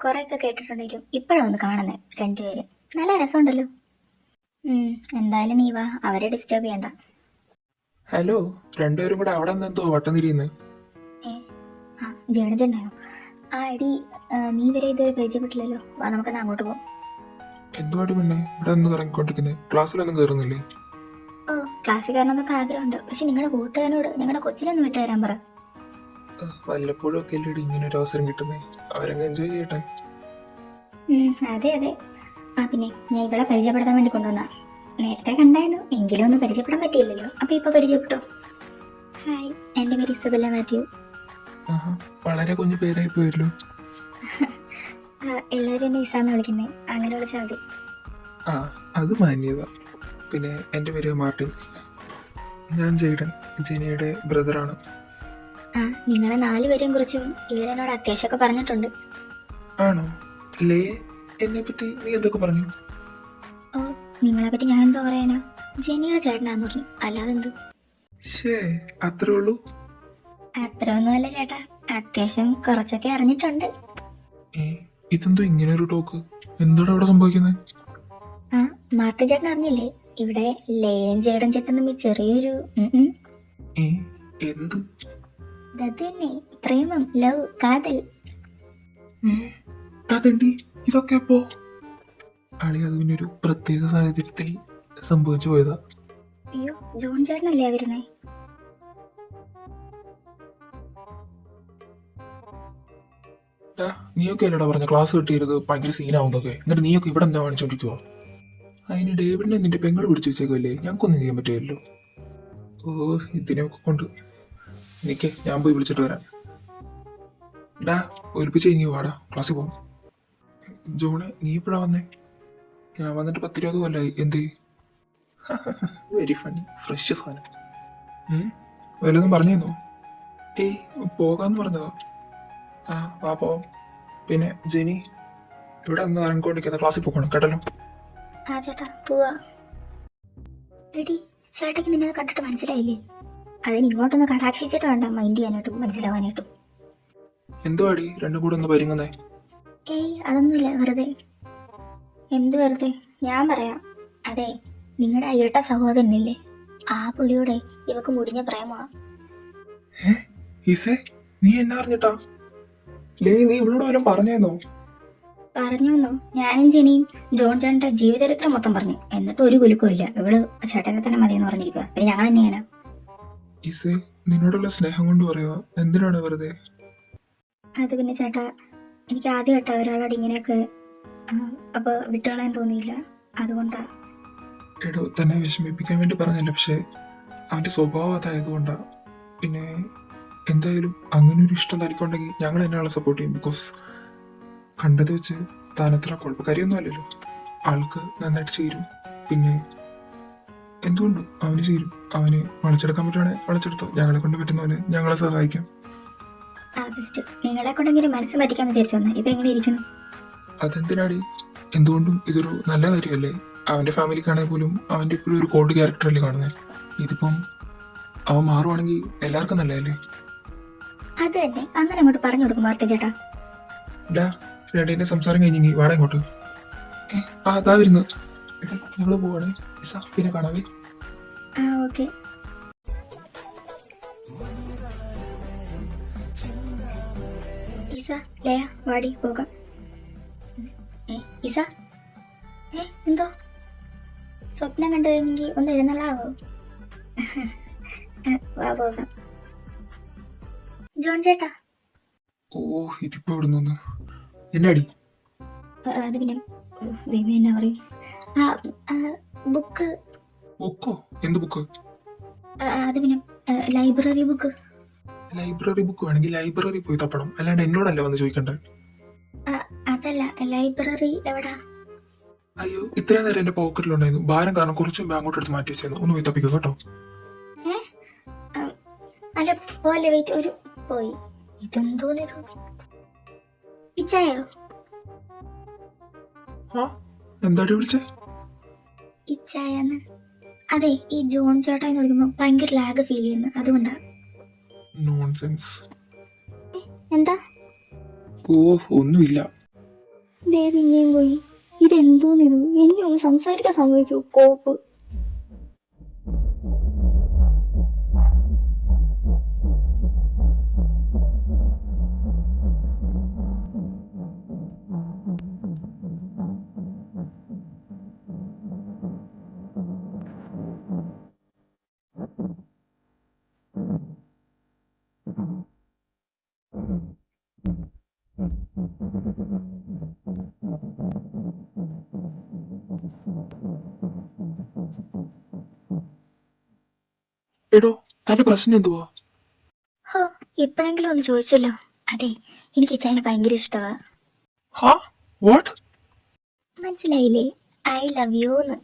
കുറേയൊക്കെ കേട്ടിട്ടുണ്ടെങ്കിലും ഇപ്പോഴൊന്ന് കാണുന്നേ രണ്ടുപേര്. നല്ല രസമുണ്ടല്ലോ. എന്തായാലും നീ വാ, അവരെ ഡിസ്റ്റർബ് ചെയ്യണ്ട. ഹലോ, രണ്ടുപേരും കൂടെ അവിടെ നിന്ന് എന്തോ വട്ടം തിരിയുന്നു. ഏ ആ ജേണിച്ചുണ്ടായിരുന്നു. ആ എടി, നീ വരെ ഇതുവരെ പരിചയപ്പെട്ടില്ലല്ലോ. വാ, നമുക്കെന്നാ അങ്ങോട്ട് പോകാം. എന്തുവാടി പെണ്ണെ ഇവിടെ നിന്ന് ഇറങ്ങിക്കൊണ്ടിരിക്കുന്നത്? ക്ലാസ്സിലൊന്നും കയറുന്നില്ലേ? ഓ, ക്ലാസ്സിൽ കയറണമെന്നൊക്കെ ആഗ്രഹമുണ്ട്. പക്ഷെ നിങ്ങളുടെ കൂട്ടുകാരനോട് ഞങ്ങളുടെ കൊച്ചിനൊന്ന് വിട്ടു തരാൻ പറ. വല്ലപ്പോഴും ഒക്കെ അല്ലേടി ഇങ്ങനെ ഒരു അവസരം കിട്ടുന്നേ. അവരങ്ങ് എൻജോയ് ചെയ്യട്ടെ. അതെ അതെ. ആ പിന്നെ ഞാൻ ഇവിടെ പരിചയപ്പെടുത്താൻ വേണ്ടി കൊണ്ടുവന്നാ. നേരത്തെ കണ്ടായിരുന്നു, എങ്കിലും ഒന്നും പരിചയപ്പെടാൻ പറ്റിയില്ലല്ലോ. അപ്പൊ ഇപ്പൊ പരിചയപ്പെട്ടോ. ഹായ്, എൻ്റെ പേര് ഇസബെല്ല മാത്യു. ആഹാ, വളരെ കുഞ്ഞു പേരായി പോയല്ലോ. എല്ലാവരും എന്നെ ഇസാന്ന് വിളിക്കുന്നേ, അങ്ങനെ വിളിച്ചാൽ മതി. ആ, അത് മാന്യത. പിന്നെ എൻ്റെ പേര് മാർട്ടിൻ. ഞാൻ ജെയ്ഡൻ, ജെനിയുടെ ബ്രദറാണ്. ആ, നിങ്ങളെ 4 പേരെയും കുറിച്ചും ഇവരെന്നോട് അത്യാവശ്യമൊക്കെ പറഞ്ഞിട്ടുണ്ട്. ആണോ? ലേ, എന്നെ പറ്റി നീ എന്തൊക്കെ പറഞ്ഞു? ഓ, നിങ്ങളെ പറ്റി ഞാൻ എന്താ പറയാനാ, ജെനിയുടെ ചേട്ടനാന്ന് പറഞ്ഞു. അല്ലാതെ എന്ത്? ഷേ, അത്രേ ഉള്ളൂ? അത്ര ഒന്നുമല്ല ചേട്ടാ, അത്യാവശ്യം കുറച്ചൊക്കെ അറിഞ്ഞിട്ടുണ്ട്. ഇതെന്തോ ഇങ്ങനെ ഒരു ടോക്ക്? എന്താണ് അവിടെ സംഭവിക്കുന്നത്? ആ, മാർട്ടിൻ ചേട്ടൻ അറിഞ്ഞില്ലേ, ഇവിടെ ലേയും ചേട്ടൻ ചേട്ടൻ തമ്മിൽ ചെറിയൊരു എന്ത്? അത് തന്നെ, പ്രേമം, ലവ്, കാതൽ. അതെന്തി ഇതൊക്കെ എപ്പോ? അളി അത് പിന്നെ ഒരു പ്രത്യേക സാഹചര്യത്തിൽ സംഭവിച്ചു പോയതാ. അയ്യോ, ജോൺ ചേട്ടനല്ലേ വരുന്നേ? നീയൊക്കെ അല്ലടാ പറഞ്ഞ ക്ലാസ് കിട്ടിയത് ഭയങ്കര സീനാവുന്നതൊക്കെ. എന്നിട്ട് നീയൊക്കെ ഇവിടെ എന്താ കാണിച്ചോണ്ടിരിക്കുവോ? അതിന് ഡേവിഡിനെ നിന്റെ പെങ്ങൾ പിടിച്ചു വെച്ചേക്കല്ലേ, ഞങ്ങൾക്കൊന്നും ചെയ്യാൻ പറ്റുമല്ലോ. ഓ, ഇതിനൊക്കെ കൊണ്ട് ഞാൻ പോയി വിളിച്ചിട്ട് വരാം. ഒരുപ്പിച്ച് കഴിഞ്ഞു വാടാ, ക്ലാസ്സിൽ പോകും. ജോണ്, നീ എപ്പോഴാ വന്നേ? ഞാൻ വന്നിട്ട് 10-20 കൊല്ലായി. എന്തേ? വെരി ഫണ്ണി, ഫ്രഷ് സാധനം. വല്ലതും പറഞ്ഞോ? പോകാന്ന് പറഞ്ഞതോ? ആ, വാ പോവാം. പിന്നെ ജെനി, ഇവിടെ ഒന്ന് ഇറങ്ങിക്കൊണ്ടിരിക്കുന്ന ക്ലാസ്സിൽ പോകണം കേട്ടല്ലോ. ആ ചേട്ടാ, പോവാ. എടി, ചേട്ടയ്ക്ക് നിന്നെ കണ്ടിട്ട് മനസ്സിലായില്ലേ? അതിന് ഇങ്ങോട്ടൊന്ന് കടാക്ഷിച്ചിട്ട് വേണ്ട മൈൻഡ് ചെയ്യാനായിട്ടും മനസ്സിലാവാനായിട്ടും. എന്തുവാടി രണ്ടും കൂടെ ഒന്ന് പരിങ്ങുന്നേ? അതൊന്നുമില്ല, വെറുതെ. എന്ത് വെറുതെ? ഞാൻ പറയാം. അതെ, നിങ്ങളുടെ ഇരട്ട സഹോദരനില്ലേ, ആ പുള്ളിയോടെ ഇവക്ക് മുടിഞ്ഞ പ്രേമമാ. നീ എന്നാ അറിഞ്ഞിട്ടാ? നീ ഇവളോട് വല്ലതും പറഞ്ഞേന്നോ? പറഞ്ഞോന്നോ? ഞാനും ജെനിയും ജോൺ ചേട്ടന്റെ ജീവചരിത്രം മൊത്തം പറഞ്ഞു. എന്നിട്ട് ഒരു കുലുക്കും ഇല്ല. ഇവള് ചേട്ടനെ തന്നെ മതിയെന്ന് പറഞ്ഞിരിക്കുക. പിന്നെ ഞങ്ങൾ തന്നെയാനാ. നിന്നോടുള്ള സ്നേഹം കൊണ്ട് പറയുക, എന്തിനാണ് വെറുതെ? അത് പിന്നെ ചേട്ടാ, എനിക്ക് ആദ്യമായിട്ടാ ഒരാളോട് ഇങ്ങനെയൊക്കെ അപ്പൊ വിട്ടുകളയാൻ തോന്നിയില്ല, അതുകൊണ്ടാ. എടോ, തന്നെ വിഷമിപ്പിക്കാൻ വേണ്ടി പറഞ്ഞല്ല, പക്ഷെ അവന്റെ സ്വഭാവം അതായതുകൊണ്ടാ. പിന്നെ എന്തായാലും അങ്ങനെ ഒരു ഇഷ്ടം തനിക്കുണ്ടെങ്കിൽ ഞങ്ങൾ തന്നെയാളെ സപ്പോർട്ട് ചെയ്യും. ബിക്കോസ് കണ്ടത് വെച്ച് താനത്ര കുഴപ്പക്കാരിയൊന്നും അല്ലല്ലോ. ആൾക്ക് നന്നായിട്ട് ചേരും. പിന്നെ എന്തുകൊണ്ടും അവന് ചേരും. അവന് വളച്ചെടുക്കാൻ പറ്റുവാണെങ്കിൽ വളച്ചെടുത്തോ. ഞങ്ങളെ കൊണ്ട് പറ്റുന്ന പോലെ ഞങ്ങളെ സഹായിക്കാം. നിങ്ങളെ കൊണ്ടെങ്കിലും മനസ്സ് പറ്റിക്കാന്ന് വിചാരിച്ചു. ഇപ്പൊ എങ്ങനെ ഇരിക്കണം? അതെന്തിനാടി? എന്തുകൊണ്ടും ഇതൊരു നല്ല കാര്യമല്ലേ? അവന്റെ ഫാമിലിക്കാണെങ്കിൽ പോലും അവന്റെ ഇപ്പോഴും ഒരു കോൾഡ് ക്യാരക്ടറല്ലേ കാണുന്നത്. ഇതിപ്പം അവൻ മാറുവാണെങ്കിൽ എല്ലാവർക്കും നല്ലതല്ലേ? അത് തന്നെ, അങ്ങനെ അങ്ങോട്ട് പറഞ്ഞു കൊടുക്കും മാർട്ടിൻ ചേട്ടാ. രണ്ടിന്റെ സംസാരം കഴിഞ്ഞെങ്കിൽ വാടാ ഇങ്ങോട്ട്. അതാ വരുന്നു. ഞങ്ങള് പോവാണേ. പിന്നെ കാണാവേ. ഓക്കെ. ഇസ, ലയ, വാടി പോകാം. ഇസ, എന്തോ സ്വപ്നം കണ്ടു കഴിഞ്ഞെങ്കിൽ ഒന്ന് എഴുന്നള്ളാവോ? വാ, പോകാം. ജോൺ ചേട്ടാ. ഇതിപ്പോ ഇവിടെ നിന്ന് എന്നാടി? അത് പിന്നെ എന്നാ പറയും, ബുക്ക്. ബുക്കോ? എന്ത് ബുക്ക്? അത് പിന്നെ ലൈബ്രറി ബുക്ക്. ലൈബ്രറി ബുക്ക് വേണമെങ്കിൽ ലൈബ്രറി പോയി തപ്പണം, അല്ലാണ്ട് എന്നോടല്ല വന്ന് ചോദിക്കണ്ടേ. അതല്ല, ലൈബ്രറി എവിടാ? അയ്യോ, ഇത്രയും നേരം എന്റെ പോക്കറ്റിലുണ്ടായിരുന്നു. ഭാരം കാരണം കുറച്ച് മുമ്പ് അങ്ങോട്ട് എടുത്ത് മാറ്റി വെച്ചായിരുന്നു. ഒന്ന് പോയി തപ്പിക്കോ കേട്ടോ. അല്ല പോലെ വെയിറ്റ്, ഒരു പോയി. ഇതെന്തോന്നിത്? ഇച്ചായോ? എന്താടി വിളിച്ചേ? ഇച്ചായെന്ന്. അതെ, ഈ ജോൺ ചേട്ടാ എന്ന് വിളിക്കുമ്പോ ഭയങ്കര ലാഗ് ഫീൽ ചെയ്യുന്നു, അതുകൊണ്ടാ. നോൺസെൻസ്. എന്താ? ഒന്നുമില്ല. ദേ പിന്നെയും പോയി. ഇതെന്തോന്നിത്? എന്നെ ഒന്ന് സംസാരിക്കാൻ സമ്മതിക്കൂ കോപ്പ്. എടോ, തന്റെ പ്രശ്നം എന്തുവാ? ഹോ, ഇപ്പോഴെങ്കിലും ഒന്ന് ചോദിച്ചല്ലോ. അതെ, എനിക്ക് ഇച്ചായനെ ഭയങ്കര ഇഷ്ടമാ. ഹാ? വാട്ട്? മനസ്സിലായില്ലേ? ഐ ലവ് യു എന്ന്.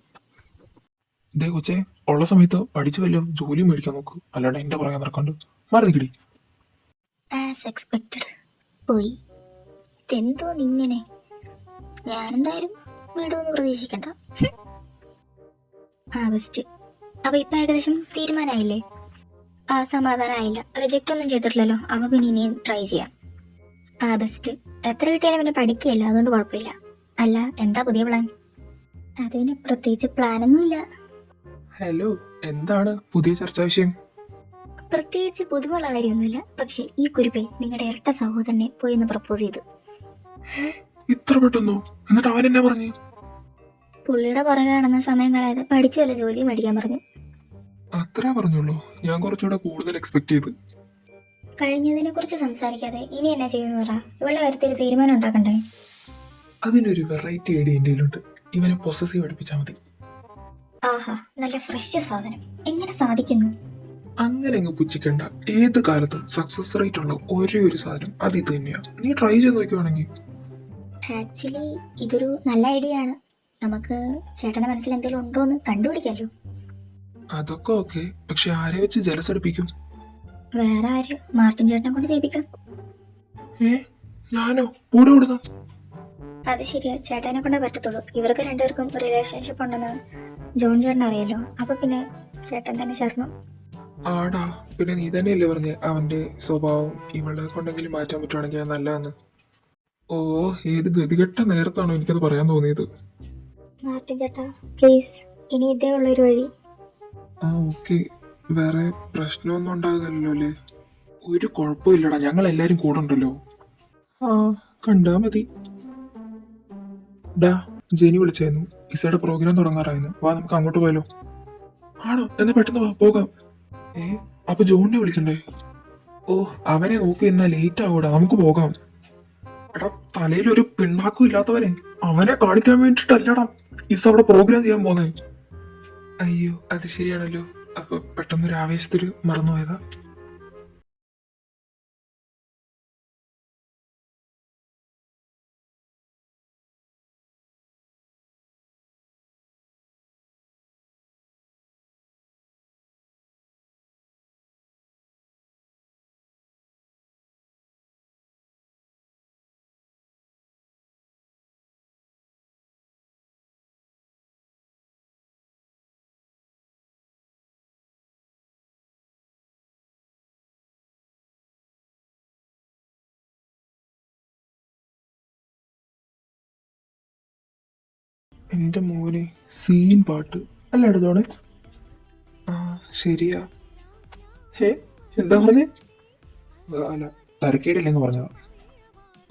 ഇതേ കൊച്ചെ, ഉള്ള സമയത്ത് പഠിച്ചു വല്ലതും ജോലി മേടിക്കാൻ നോക്കൂ, അല്ലാണ്ട് എന്റെ പുറകെ നടക്കാണ്ട്. മാറി നിൽക്കടി. ആസ് എക്സ്പെക്റ്റഡ് പോയി. ഇതെന്തോന്നിങ്ങനെ? ഞാനെന്തായാലും വിടുമെന്ന് പ്രതീക്ഷിക്കണ്ട. ബെസ്റ്റ്. അപ്പൊ ഇപ്പൊ ഏകദേശം തീരുമാനമായില്ലേ? സമാധാനമായില്ല. റിജക്റ്റ് ഒന്നും ചെയ്തിട്ടില്ലല്ലോ. അപ്പൊ പിന്നെ ഇനിയും ട്രൈ ചെയ്യാം. ബെസ്റ്റ്. എത്ര കിട്ടിയാലും പിന്നെ പഠിക്കുകയല്ല, അതുകൊണ്ട് കുഴപ്പമില്ല. അല്ല, എന്താ പുതിയ പ്ലാൻ? അതിന് പ്രത്യേകിച്ച് പ്ലാനൊന്നുമില്ല. ഹലോ, എന്താണ് പുതിയ ചർച്ചാ വിഷയം? പ്രത്യേകിച്ച് പുതുമുള്ള കാര്യമൊന്നുമില്ല. പക്ഷെ ഈ കുരുപ്പെ നിങ്ങളുടെ ഇരട്ട സഹോദരനെ പോയി ഒന്ന് പ്രപ്പോസ് ചെയ്തു. ഇത്ര പെട്ടെന്നോ? എന്നിട്ട് അവൻ എന്നാ പറഞ്ഞു? പുള്ളിയുടെ പുറകെ നടന്ന സമയം കളയാതെ പഠിച്ചു വല്ല ജോലി മേടിക്കാൻ പറഞ്ഞു. അത്രേ പറഞ്ഞുള്ളൂ? ഞാൻ കുറച്ചുകൂടെ കൂടുതൽ എക്സ്പെക്ട് ചെയ്ത്. കഴിഞ്ഞതിനെ കുറിച്ച് സംസാരിക്കാതെ ഇനി എന്നാ ചെയ്യുന്നു പറ. ഇവളുടെ കാര്യത്തിൽ ഒരു തീരുമാനം ഉണ്ടാക്കണ്ടേ? അതിനൊരു വെറൈറ്റി ഐഡിയ എൻ്റെ കയ്യിലുണ്ട്. ഇവനെ പൊസസീവ് പഠിപ്പിച്ചാൽ മതി. ആഹാ, നല്ല ഫ്രഷ് സാധനം. എങ്ങനെ സാധിക്കുന്നു? അങ്ങനെ അങ്ങ് പുച്ഛിക്കണ്ട. ഏത് കാലത്തും സക്സസ് റേറ്റ് ഉള്ള ഒരേ ഒരു സാധനം അത് ഇത് തന്നെയാ. നീ ട്രൈ ചെയ്ത് നോക്കുവാണെങ്കിൽ. ആക്ച്വലി ഇതൊരു നല്ല ഐഡിയ ആണ്. നമുക്ക് ചേട്ടന്റെ മനസ്സിൽ എന്തെങ്കിലും ഉണ്ടോ എന്ന് കണ്ടുപിടിക്കാലോ. അതൊക്കെ ഓക്കെ, പക്ഷെ ആരെ വെച്ച് ജലസ് അടുപ്പിക്കും? വേറെ ആര്? മാർട്ടിൻ ചേട്ടനെ കൊണ്ട് ചെയ്യിപ്പിക്കാം. ഞാനോ? കൂടെ വിടുന്ന? അത് ശരിയാ, ചേട്ടനെ കൊണ്ടേ പറ്റത്തുള്ളൂ. ഇവർക്ക് രണ്ടുപേർക്കും റിലേഷൻഷിപ്പ് ഉണ്ടെന്ന് ജോൺ ചേട്ടൻ അറിയാലോ. അപ്പൊ പിന്നെ ചേട്ടൻ തന്നെ ചേർന്നു. ആടാ, പിന്നെ നീ തന്നെയല്ലേ പറഞ്ഞേ അവന്റെ സ്വഭാവം ഇവളെ കൊണ്ടെങ്കിലും മാറ്റാൻ പറ്റുവാണെങ്കിൽ അത് നല്ലതെന്ന്. ഓ, ഏത് ഗതികെട്ട നേരത്താണോ എനിക്കത് പറയാൻ തോന്നിയത്. മാർട്ടിൻ ചേട്ടാ പ്ലീസ്, ഇനി ഇതേ ഉള്ളൊരു വഴി. ഓക്കെ. വേറെ പ്രശ്നമൊന്നും ഉണ്ടാകില്ലല്ലോ അല്ലേ? ഒരു കുഴപ്പമില്ലടാ, ഞങ്ങൾ എല്ലാരും കൂടെ ഉണ്ടല്ലോ. കണ്ടാ മതി. ഡാ, ജെനി വിളിച്ചായിരുന്നു. ഇസയുടെ പ്രോഗ്രാം തുടങ്ങാറായിരുന്നു. വാ, നമുക്ക് അങ്ങോട്ട് പോയാലോ? ആണോ? എന്നാ പെട്ടെന്ന് വാ, പോകാം. അപ്പൊ ജോണിനെ വിളിക്കണ്ടേ? ഓ, അവനെ നോക്കി എന്നാ ലേറ്റ് ആവൂടാ, നമുക്ക് പോകാം. എടാ, തലയിലൊരു പിണ്ണാക്കും ഇല്ലാത്തവനെ അവനെ കാണിക്കാൻ വേണ്ടിട്ടല്ലടാ ഇസ അവിടെ പ്രോഗ്രാം ചെയ്യാൻ പോന്നേ. അയ്യോ, അത് ശരിയാണല്ലോ. അപ്പൊ പെട്ടെന്നൊരു ആവേശത്തില് മറന്നുപോയതാ. എന്റെ മോനെ, സീൻ പാട്ട് അല്ലേടാ ജോണെ? ശരിയാ. എന്താ പറഞ്ഞേ? അല്ല, തരക്കേടില്ലെന്ന് പറഞ്ഞതാ.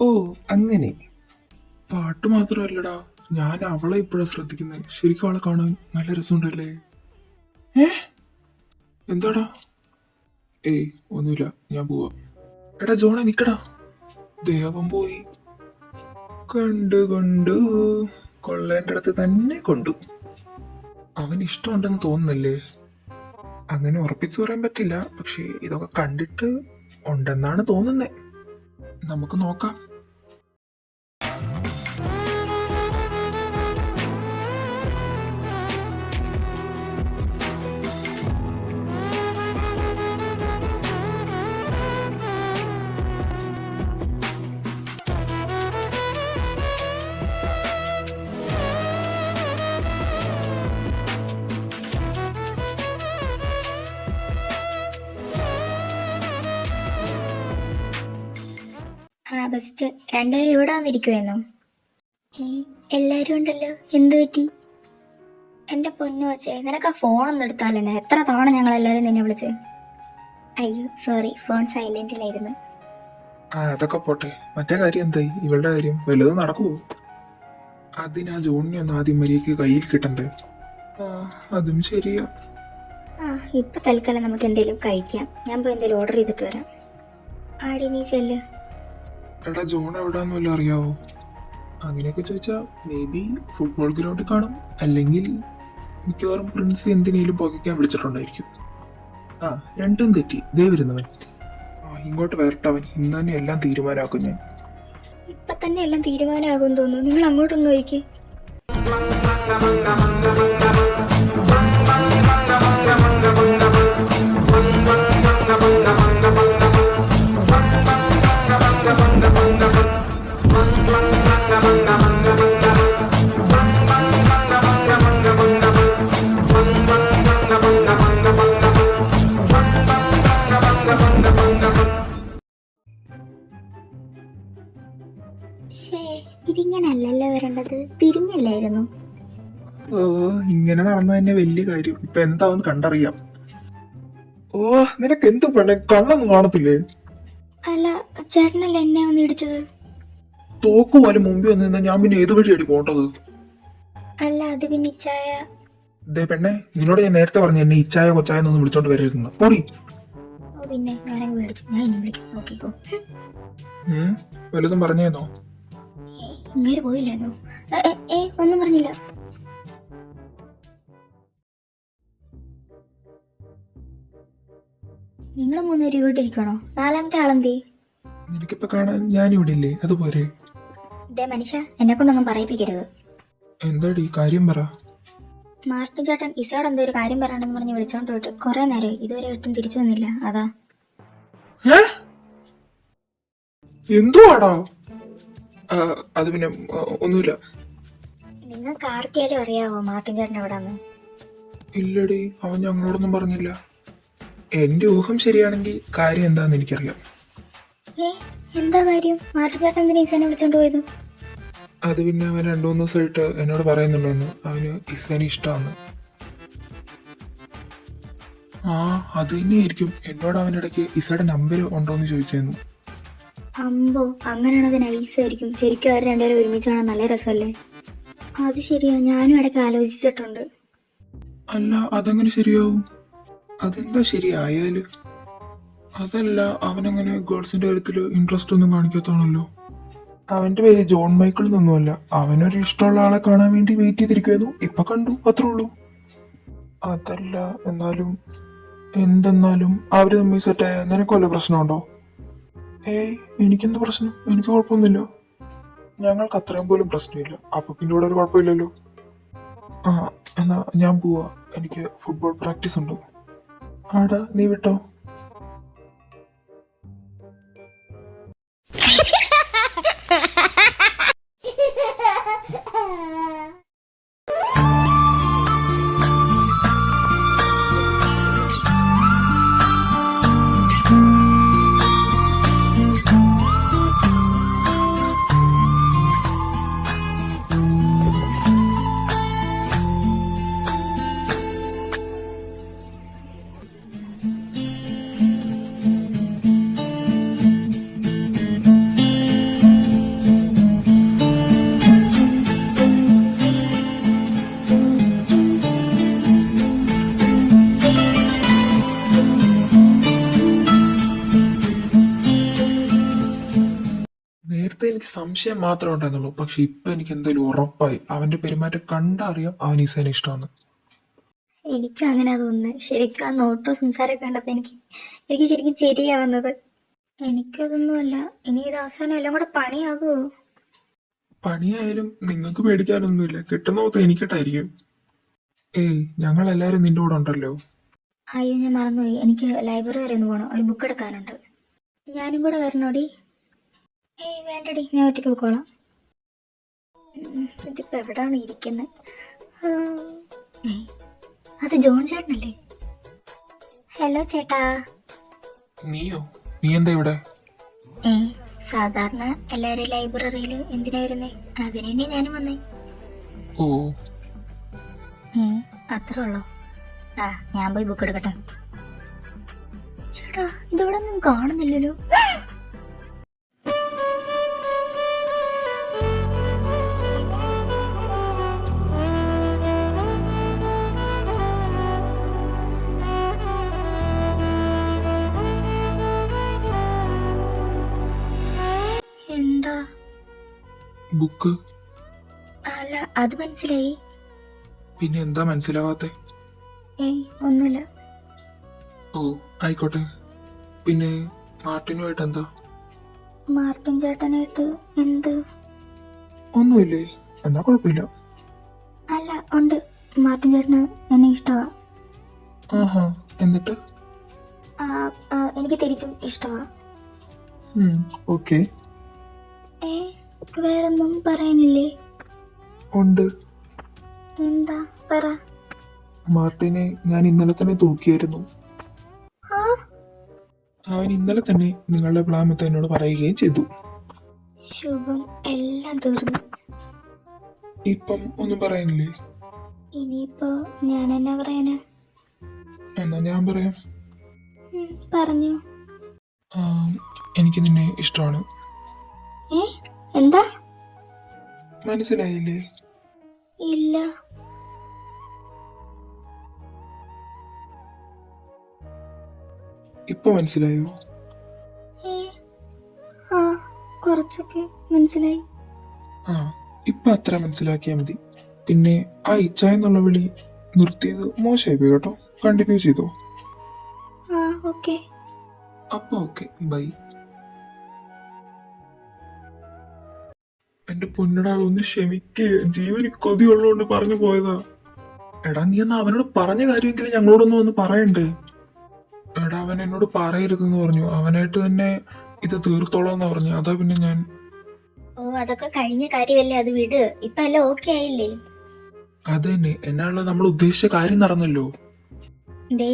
ഓ, അങ്ങനെ. പാട്ട് മാത്രമല്ലടാ, ഞാൻ അവളെ ഇപ്പോഴാ ശ്രദ്ധിക്കുന്നത്. ശരിക്കും അവളെ കാണാൻ നല്ല രസമുണ്ടല്ലേ? എന്താടാ? ഏയ്, ഒന്നുമില്ല, ഞാൻ പോവാ. എടാ ജോണെ, നിക്കടാ. ദേവം പോയി. കണ്ടു കൊള്ളേണ്ടടുത്ത് തന്നെ കൊണ്ടു. അവന് ഇഷ്ടമുണ്ടെന്ന് തോന്നുന്നല്ലേ? അങ്ങനെ ഉറപ്പിച്ചു പറയാൻ പറ്റില്ല, പക്ഷെ ഇതൊക്കെ കണ്ടിട്ട് ഉണ്ടെന്നാണ് തോന്നുന്നേ. നമുക്ക് നോക്കാം. ബെസ്റ്റ്. രണ്ടുപേരും ഇവിടെ വന്നിരിക്കുമായിരുന്നു. എല്ലാരും ഉണ്ടല്ലോ, എന്ത് പറ്റി? എന്റെ പൊന്നു വച്ചേ, നിനക്ക് ആ ഫോണൊന്നും എടുത്താലെന്നെ എത്ര തവണ ഞങ്ങൾ എല്ലാരും നിന്നെ വിളിച്ച്. അയ്യോ സോറി, ഫോൺ സൈലന്റിലായിരുന്നു. അതൊക്കെ പോട്ടെ, മറ്റേ കാര്യം എന്തായി? ഇവളുടെ കാര്യം വല്ലതും നടക്കുവോ? അതിനാ ജോണിനെ ഒന്ന് ആദ്യം മര്യാദയ്ക്ക് കയ്യിൽ കിട്ടണ്ടേ? ആ, അതും ശരിയാ. ഇപ്പൊ തൽക്കാലം നമുക്ക് എന്തെങ്കിലും കഴിക്കാം. ഞാൻ പോയി എന്തെങ്കിലും ഓർഡർ ചെയ്തിട്ട് വരാം. ആടി നീ ചെല്ല്. എടാ, ജോൺ എവിടാന്ന് വല്ലതും അറിയാവോ? അങ്ങനെയൊക്കെ ചോദിച്ചാ മേ ബി ഫുട്ബോൾ ഗ്രൗണ്ടിൽ കാണും, അല്ലെങ്കിൽ മിക്കവാറും പ്രിൻസ് എന്തിനേലും പുകയ്ക്കാൻ വിളിച്ചിട്ടുണ്ടായിരിക്കും. ആ, രണ്ടും തെറ്റി. ദേ വരുന്നവൻ. ഇങ്ങോട്ട് വരട്ടവൻ. ഇന്ന് തന്നെ എല്ലാം തീരുമാനമാക്കും ഞാൻ. ഇപ്പൊ തന്നെ എല്ലാം തീരുമാനമാകും തോന്നുന്നു. നിങ്ങൾ അങ്ങോട്ടൊന്ന് നോക്കി. ഇതിങ്ങനല്ലല്ലോ വരേണ്ടത്, തിരിഞ്ഞല്ലായിരുന്നു. ഓ, ഇങ്ങനെ നടന്ന തന്നെ വലിയ കാര്യം. ഇപ്പൊ എന്താവെന്ന് കണ്ടറിയാം. ഓ, നിനക്ക് എന്ത് പെണ്ണെ, കണ്ണൊന്നും കാണത്തില്ലേ? അല്ല, ചേട്ടനല്ല എന്നെ ഒന്ന് ഇടിച്ചത്. തോക്ക് പോലെ മുമ്പിൽ വന്ന് നിന്നാ ഞാൻ പിന്നെ ഏത് വഴിയാടി പോണ്ടത്? അല്ല, അത് പിന്നെ ഇച്ചായ. ദേ പെണ്ണെ, നിന്നോട് ഞാൻ നേരത്തെ പറഞ്ഞു എന്നെ ഇച്ചായ കൊച്ചായ എന്നൊന്നും വിളിച്ചോണ്ട് വരരുതെന്ന്. പോടി. ഓ പിന്നെ ഞാനങ്ങ് മേടിച്ചു. ഞാൻ ഇനി വിളിക്കും, നോക്കിക്കോ. വലുതും പറഞ്ഞേന്നോ? ഇങ്ങേര് പോയില്ലാന്നോ? ഒന്നും പറഞ്ഞില്ല. നിങ്ങൾ മൂന്നുപേരും ഇങ്ങോട്ടിരിക്കണോ? നാലാമത്തെ ആളെന്തേ? നിനക്കിപ്പോ കാണാൻ ഞാനിവിടെ ഇല്ലേ? അതുപോലെ. ഇതേ മനുഷ്യ, എന്നെ കൊണ്ടൊന്നും പറയിപ്പിക്കരുത്. എന്താടി കാര്യം പറ. മാർട്ടിൻ ചേട്ടൻ ഇസയോട് എന്തോ ഒരു കാര്യം പറയണമെന്ന് പറഞ്ഞ് വിളിച്ചോണ്ട് പോയിട്ട് കുറെ നേരം ഇതുവരെ ഒട്ടും തിരിച്ചു വന്നില്ല. അതാ. എന്തുവാടാ? അത് പിന്നെ ഒന്നുമില്ല. നിങ്ങൾക്ക് ആർക്കേലും അറിയാവോ മാർട്ടിൻ ചേട്ടൻ എവിടാന്ന്? ഇല്ലടി, അവൻ ഞങ്ങളോടൊന്നും പറഞ്ഞില്ല. എന്റെ ഊഹം ശരിയാണെങ്കിൽ കാര്യം എന്താന്ന് എനിക്കറിയാം. എന്താ കാര്യം? മാർട്ടിൻ ചേട്ടൻ എന്തിനാ ഇസേനെ വിളിച്ചോണ്ട് പോയത്? അത് പിന്നെ അവൻ 2-3 ദിവസമായിട്ട് എന്നോട് പറയുന്നുണ്ടായിരുന്നു അവന് ഇസേനെ ഇഷ്ടമാന്ന്. അത് തന്നെയായിരിക്കും. എന്നോട് അവനിടയ്ക്ക് ഇസയുടെ നമ്പർ ഉണ്ടോന്ന് ചോദിച്ചായിരുന്നു. അമ്പോ, അങ്ങനെയാണ് അത് നൈസായിരിക്കും. ശരിക്കും അവർ രണ്ടുപേരും ഒരുമിച്ചാണ്, നല്ല രസമല്ലേ? അത് ശരിയാ, ഞാനും ഇടയ്ക്ക് ആലോചിച്ചിട്ടുണ്ട്. അല്ല, അതെങ്ങനെ ശരിയാവും? അതെന്താ ശരിയായാല്? അതല്ല, അവനങ്ങനെ ഗേൾസിന്റെ കാര്യത്തില് ഇൻട്രസ്റ്റ് ഒന്നും കാണിക്കാത്താണല്ലോ. അവന്റെ പേര് ജോൺ മൈക്കിൾ എന്നൊന്നുമല്ല. അവനൊരു ഇഷ്ടമുള്ള ആളെ കാണാൻ വേണ്ടി വെയിറ്റ് ചെയ്തിരിക്കുവായിരുന്നു. ഇപ്പൊ കണ്ടു, അത്രേ ഉള്ളൂ. അതല്ല, എന്തെന്നാലും അവര് തമ്മിൽ സെറ്റായ നിനക്ക് വല്ല പ്രശ്നമുണ്ടോ? എനിക്കെന്ത് പ്രശ്നം? എനിക്ക് കുഴപ്പമൊന്നുമില്ല. ഞങ്ങൾക്ക് അത്രയും പോലും പ്രശ്നമില്ല. അപ്പൊ പിന്നെ ഇവിടെ ഒരു കുഴപ്പമില്ലല്ലോ. എന്നാ ഞാൻ പോവാ. എനിക്ക് ഫുട്ബോൾ പ്രാക്ടീസ് ഉണ്ട്. ആടാ, നീ വിട്ടോ. നേരത്തെ എനിക്ക് സംശയം മാത്രമേ ഉണ്ടായിരുന്നുള്ളൂ. പക്ഷെ ഇപ്പൊ എനിക്ക് എന്തായാലും ഉറപ്പായി. അവന്റെ പെരുമാറ്റം കണ്ടറിയാം അവൻ ഈസേനെ ഇഷ്ടമാണ്. എനിക്കും അങ്ങനെ തോന്നുന്നത്. ശരിക്കും ആ നോട്ടോ സംസാരമൊക്കെ കണ്ടപ്പോൾ എനിക്ക് ശരിക്കും ശരിയാവുന്നത്. എനിക്കതൊന്നുമല്ല. ഇനി ഇത് അവസാനം എല്ലാം കൂടെ പണിയാകുമോ? പണിയായാലും നിങ്ങൾക്ക് പേടിക്കാനൊന്നുമില്ല. കിട്ടുന്ന മൊത്തം എനിക്കിട്ടായിരിക്കും. ഞങ്ങൾ എല്ലാരും നിന്റെ കൂടെ ഉണ്ടല്ലോ. അയ്യോ, ഞാൻ മറന്നുപോയി. എനിക്ക് ലൈബ്രറി വരെ ഒന്ന് പോകണം. ഒരു ബുക്ക് എടുക്കാനുണ്ട്. ഞാനും കൂടെ വരണോടി? വേണ്ടടി, ഞാൻ ഒറ്റയ്ക്ക് പോയിക്കോളാം. ഇതിപ്പോ എവിടാണ് ഇരിക്കുന്നത്? അത് ജോൺ ചേട്ടനല്ലേ? ഹലോ ചേട്ടാ. നീയോ? നീ എന്താ ഇവിടെ? സാധാരണ എല്ലാവരും ലൈബ്രറിയിൽ എന്തിനാ വരുന്നേ? അതിന് തന്നെ ഞാനും വന്നേ. ഓ അത്രേ ഉള്ളോ? ആ, ഞാൻ പോയി ബുക്ക് എടുക്കട്ടെ. ചേട്ടാ, ഇതിവിടെ ഒന്നും കാണുന്നില്ലല്ലോ. എന്താ? ബുക്ക്. അല്ല, അത് മനസ്സിലായി. പിന്നെ എന്താ മനസ്സിലാവാത്തെ? ഒന്നുമില്ല. ഓ ആയിക്കോട്ടെ. പിന്നെ മാർട്ടിനുമായിട്ട് എന്താ? മാർട്ടിൻ ചേട്ടനായിട്ട് എന്ത്? ഒന്നുമില്ലേ? എന്നാ കുഴപ്പമില്ല. അല്ല, ഉണ്ട്. മാർട്ടിൻ ചേട്ടന് എന്നെ ഇഷ്ടമാ. ആഹാ, എന്നിട്ട്? എനിക്ക് തിരിച്ചും ഇഷ്ടമാ. ഓക്കെ. വേറൊന്നും പറയാനില്ലേ? ഉണ്ട്. എന്താ? പറ. മാർട്ടിനെ ഞാൻ ഇന്നലെ തന്നെ തൂക്കിയായിരുന്നു. അവൻ ഇന്നലെ തന്നെ നിങ്ങളുടെ പ്ലാൻ മൊത്തം എന്നോട് പറയുകയും ചെയ്തു. ശുഭം, എല്ലാം തീർന്നു. ഇപ്പം ഒന്നും പറയാനില്ലേ? ഇനിയിപ്പോ ഞാൻ എന്നാ പറയാനാ? എന്നാ ഞാൻ പറയാം. പറഞ്ഞു. എനിക്ക് നിന്നെ ഇഷ്ടമാണ്. എന്താ? മനസ്സിലായില്ലേ? ഇല്ല. ഇപ്പൊ മനസ്സിലായോ? കുറച്ചൊക്കെ മനസ്സിലായി. ഇപ്പൊ അത്ര മനസ്സിലാക്കിയാ മതി. പിന്നെ ആ ഇച്ഛ എന്നുള്ള വിളി നിർത്തിയത് മോശമായി പോയി കേട്ടോ. കണ്ടിന്യൂ ചെയ്തോ. ഓക്കെ. അപ്പൊ ഓക്കെ, ബൈ. എന്റെ പൊന്നടാ, ഒന്ന് ക്ഷമിക്ക്. ജീവന് കൊതിയുള്ളതുകൊണ്ട് പറഞ്ഞു പോയതാ. എടാ, നീ എന്നാ അവനോട് പറഞ്ഞ കാര്യമെങ്കിലും ഞങ്ങളോടൊന്നും ഒന്ന് പറയണ്ടേ? എടാ, അവൻ എന്നോട് പറയരുതെന്ന് പറഞ്ഞു. അവനായിട്ട് തന്നെ ഇത് തീർത്തോളാന്ന് പറഞ്ഞു. അതാ പിന്നെ ഞാൻ. അതൊക്കെ കഴിഞ്ഞ കാര്യമല്ലേ, അത് വിട്. ഇപ്പൊ എല്ലാം ഓക്കെ ആയില്ലേ? അത് തന്നെ, എന്നാണല്ലോ നമ്മൾ ഉദ്ദേശിച്ച കാര്യം നടന്നല്ലോ.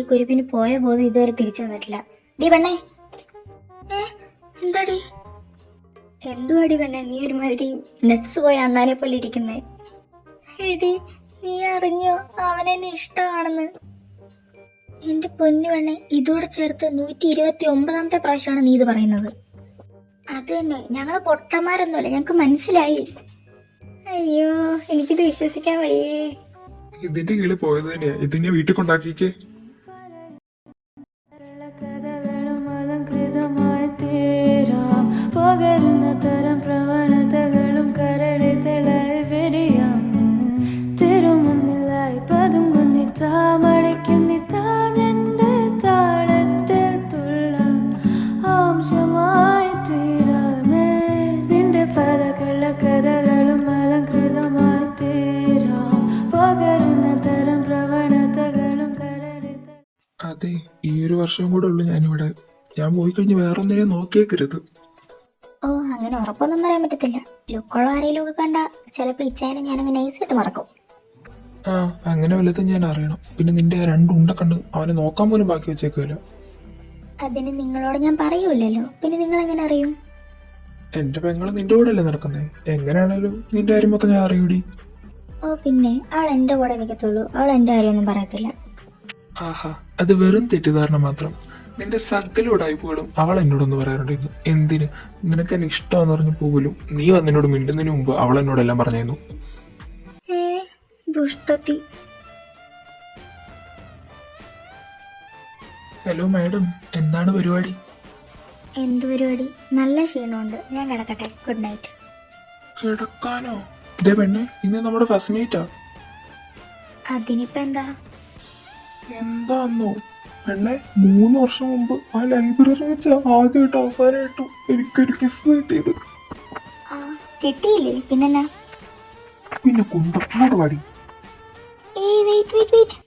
കുരുപ്പിന് പോയ ബോധം ഇതുവരെ തിരിച്ചു വന്നിട്ടില്ല. ഡി പെണ്ണേ. എന്താടി? എന്തുവാടി പെണ്ണേ, നീ ഒരുമാതിരി നെറ്റ്സ് പോയ അണ്ണാനെ പോലെ ഇരിക്കുന്നേ. എടി, നീ അറിഞ്ഞോ അവനെന്നെ ഇഷ്ടമാണെന്ന്? എന്റെ പൊന്നു പെണ്ണെ, ഇതോടെ ചേർത്ത് 129ാമത്തെ പ്രാവശ്യമാണ് നീ ഇത് പറയുന്നത്. അത് തന്നെ, ഞങ്ങള് പൊട്ടന്മാരൊന്നുമല്ല, ഞങ്ങക്ക് മനസ്സിലായി. അയ്യോ, എനിക്കിത് വിശ്വസിക്കാൻ വയ്യേ. ഇതിന്റെ കീഴിൽ പോയത് തന്നെയാ. ഇതിനെ വീട്ടിൽ കൊണ്ടാക്കിക്കേ. തരം പ്രവണതകളും കരടി തിളയി വിരിയാന്ന് തിരുമുന്നിലായി പതുങ്ങുന്നി താമഴയ്ക്കുന്നി താനെന്റെ താളത്തിൽ തുള്ളാൻ ആംശമായി തീരാനേ നിന്റെ പദകള്ള കഥകളും അലങ്കൃതമായി തീരാം പകരുന്ന തരം പ്രവണതകളും കരടി. അതെ, ഈ ഒരു വർഷം കൂടെ ഉള്ളു ഞാനിവിടെ. ഞാൻ പോയി കഴിഞ്ഞ് വേറൊന്നിനെ നോക്കിയേക്കരുത്. അങ്ങനെ ഉറപ്പൊന്നും പറയാൻ പറ്റത്തില്ല. ലുക്കുള്ള ആരെങ്കിലും ഒക്കെ കണ്ട ചിലപ്പോ ഇച്ചായാലും ഞാനങ്ങ് നൈസായിട്ട് മറക്കും. അങ്ങനെ വല്ലതും ഞാൻ അറിയണം. പിന്നെ നിന്റെ ആ 2 ഉണ്ട കണ്ട് അവനെ നോക്കാൻ പോലും ബാക്കി വെച്ചേക്കുമല്ലോ. അതിന് നിങ്ങളോട് ഞാൻ പറയൂലല്ലോ, പിന്നെ നിങ്ങൾ എങ്ങനെ അറിയും? എന്റെ പെങ്ങള് നിന്റെ കൂടെ അല്ലേ നടക്കുന്നേ. എങ്ങനെയാണേലും നിന്റെ കാര്യം മൊത്തം ഞാൻ അറിയൂടി. പിന്നെ അവൾ എന്റെ കൂടെ നിൽക്കത്തുള്ളൂ, അവൾ എന്റെ കാര്യമൊന്നും പറയത്തില്ല. ആഹാ, അത് വെറും തെറ്റിദ്ധാരണ മാത്രം. നിന്റെ സകല ഉടായ്പകളും അവൾ എന്നോടൊന്ന് പറയാറുണ്ടായിരുന്നു. എന്തിന്? നിനക്ക് എന്നെ ഇഷ്ടമെന്ന് പറഞ്ഞു പോലും നീ വന്നെന്നോട് മിണ്ടുന്നതിന് മുമ്പ് അവൾ എന്നോടെല്ലാം പറഞ്ഞായിരുന്നു. ദുഷ്ടത്തി. ഹലോ മാഡം, എന്താണ് പരിപാടി? എന്ത് പരിപാടി? നല്ല ക്ഷീണമുണ്ട്, ഞാൻ കിടക്കട്ടെ. Good night. കിടക്കാനോ? ഇതേ പെണ്ണെ, ഇന്ന് നമ്മുടെ ഫസ്റ്റ് നൈറ്റാ. അതിനിപ്പോ എന്താ? എന്താന്നോ പെണ്ണെ, 3 വർഷം മുമ്പ് ആ ലൈബ്രറി വെച്ച ആദ്യമായിട്ട് അവസാനമായിട്ടും എനിക്കൊരു കിസ് കിട്ടിയത്. കിട്ടിയില്ലേ? പിന്നെന്നാ? പിന്നെ കുന്തം പാടി. വെയിറ്റ്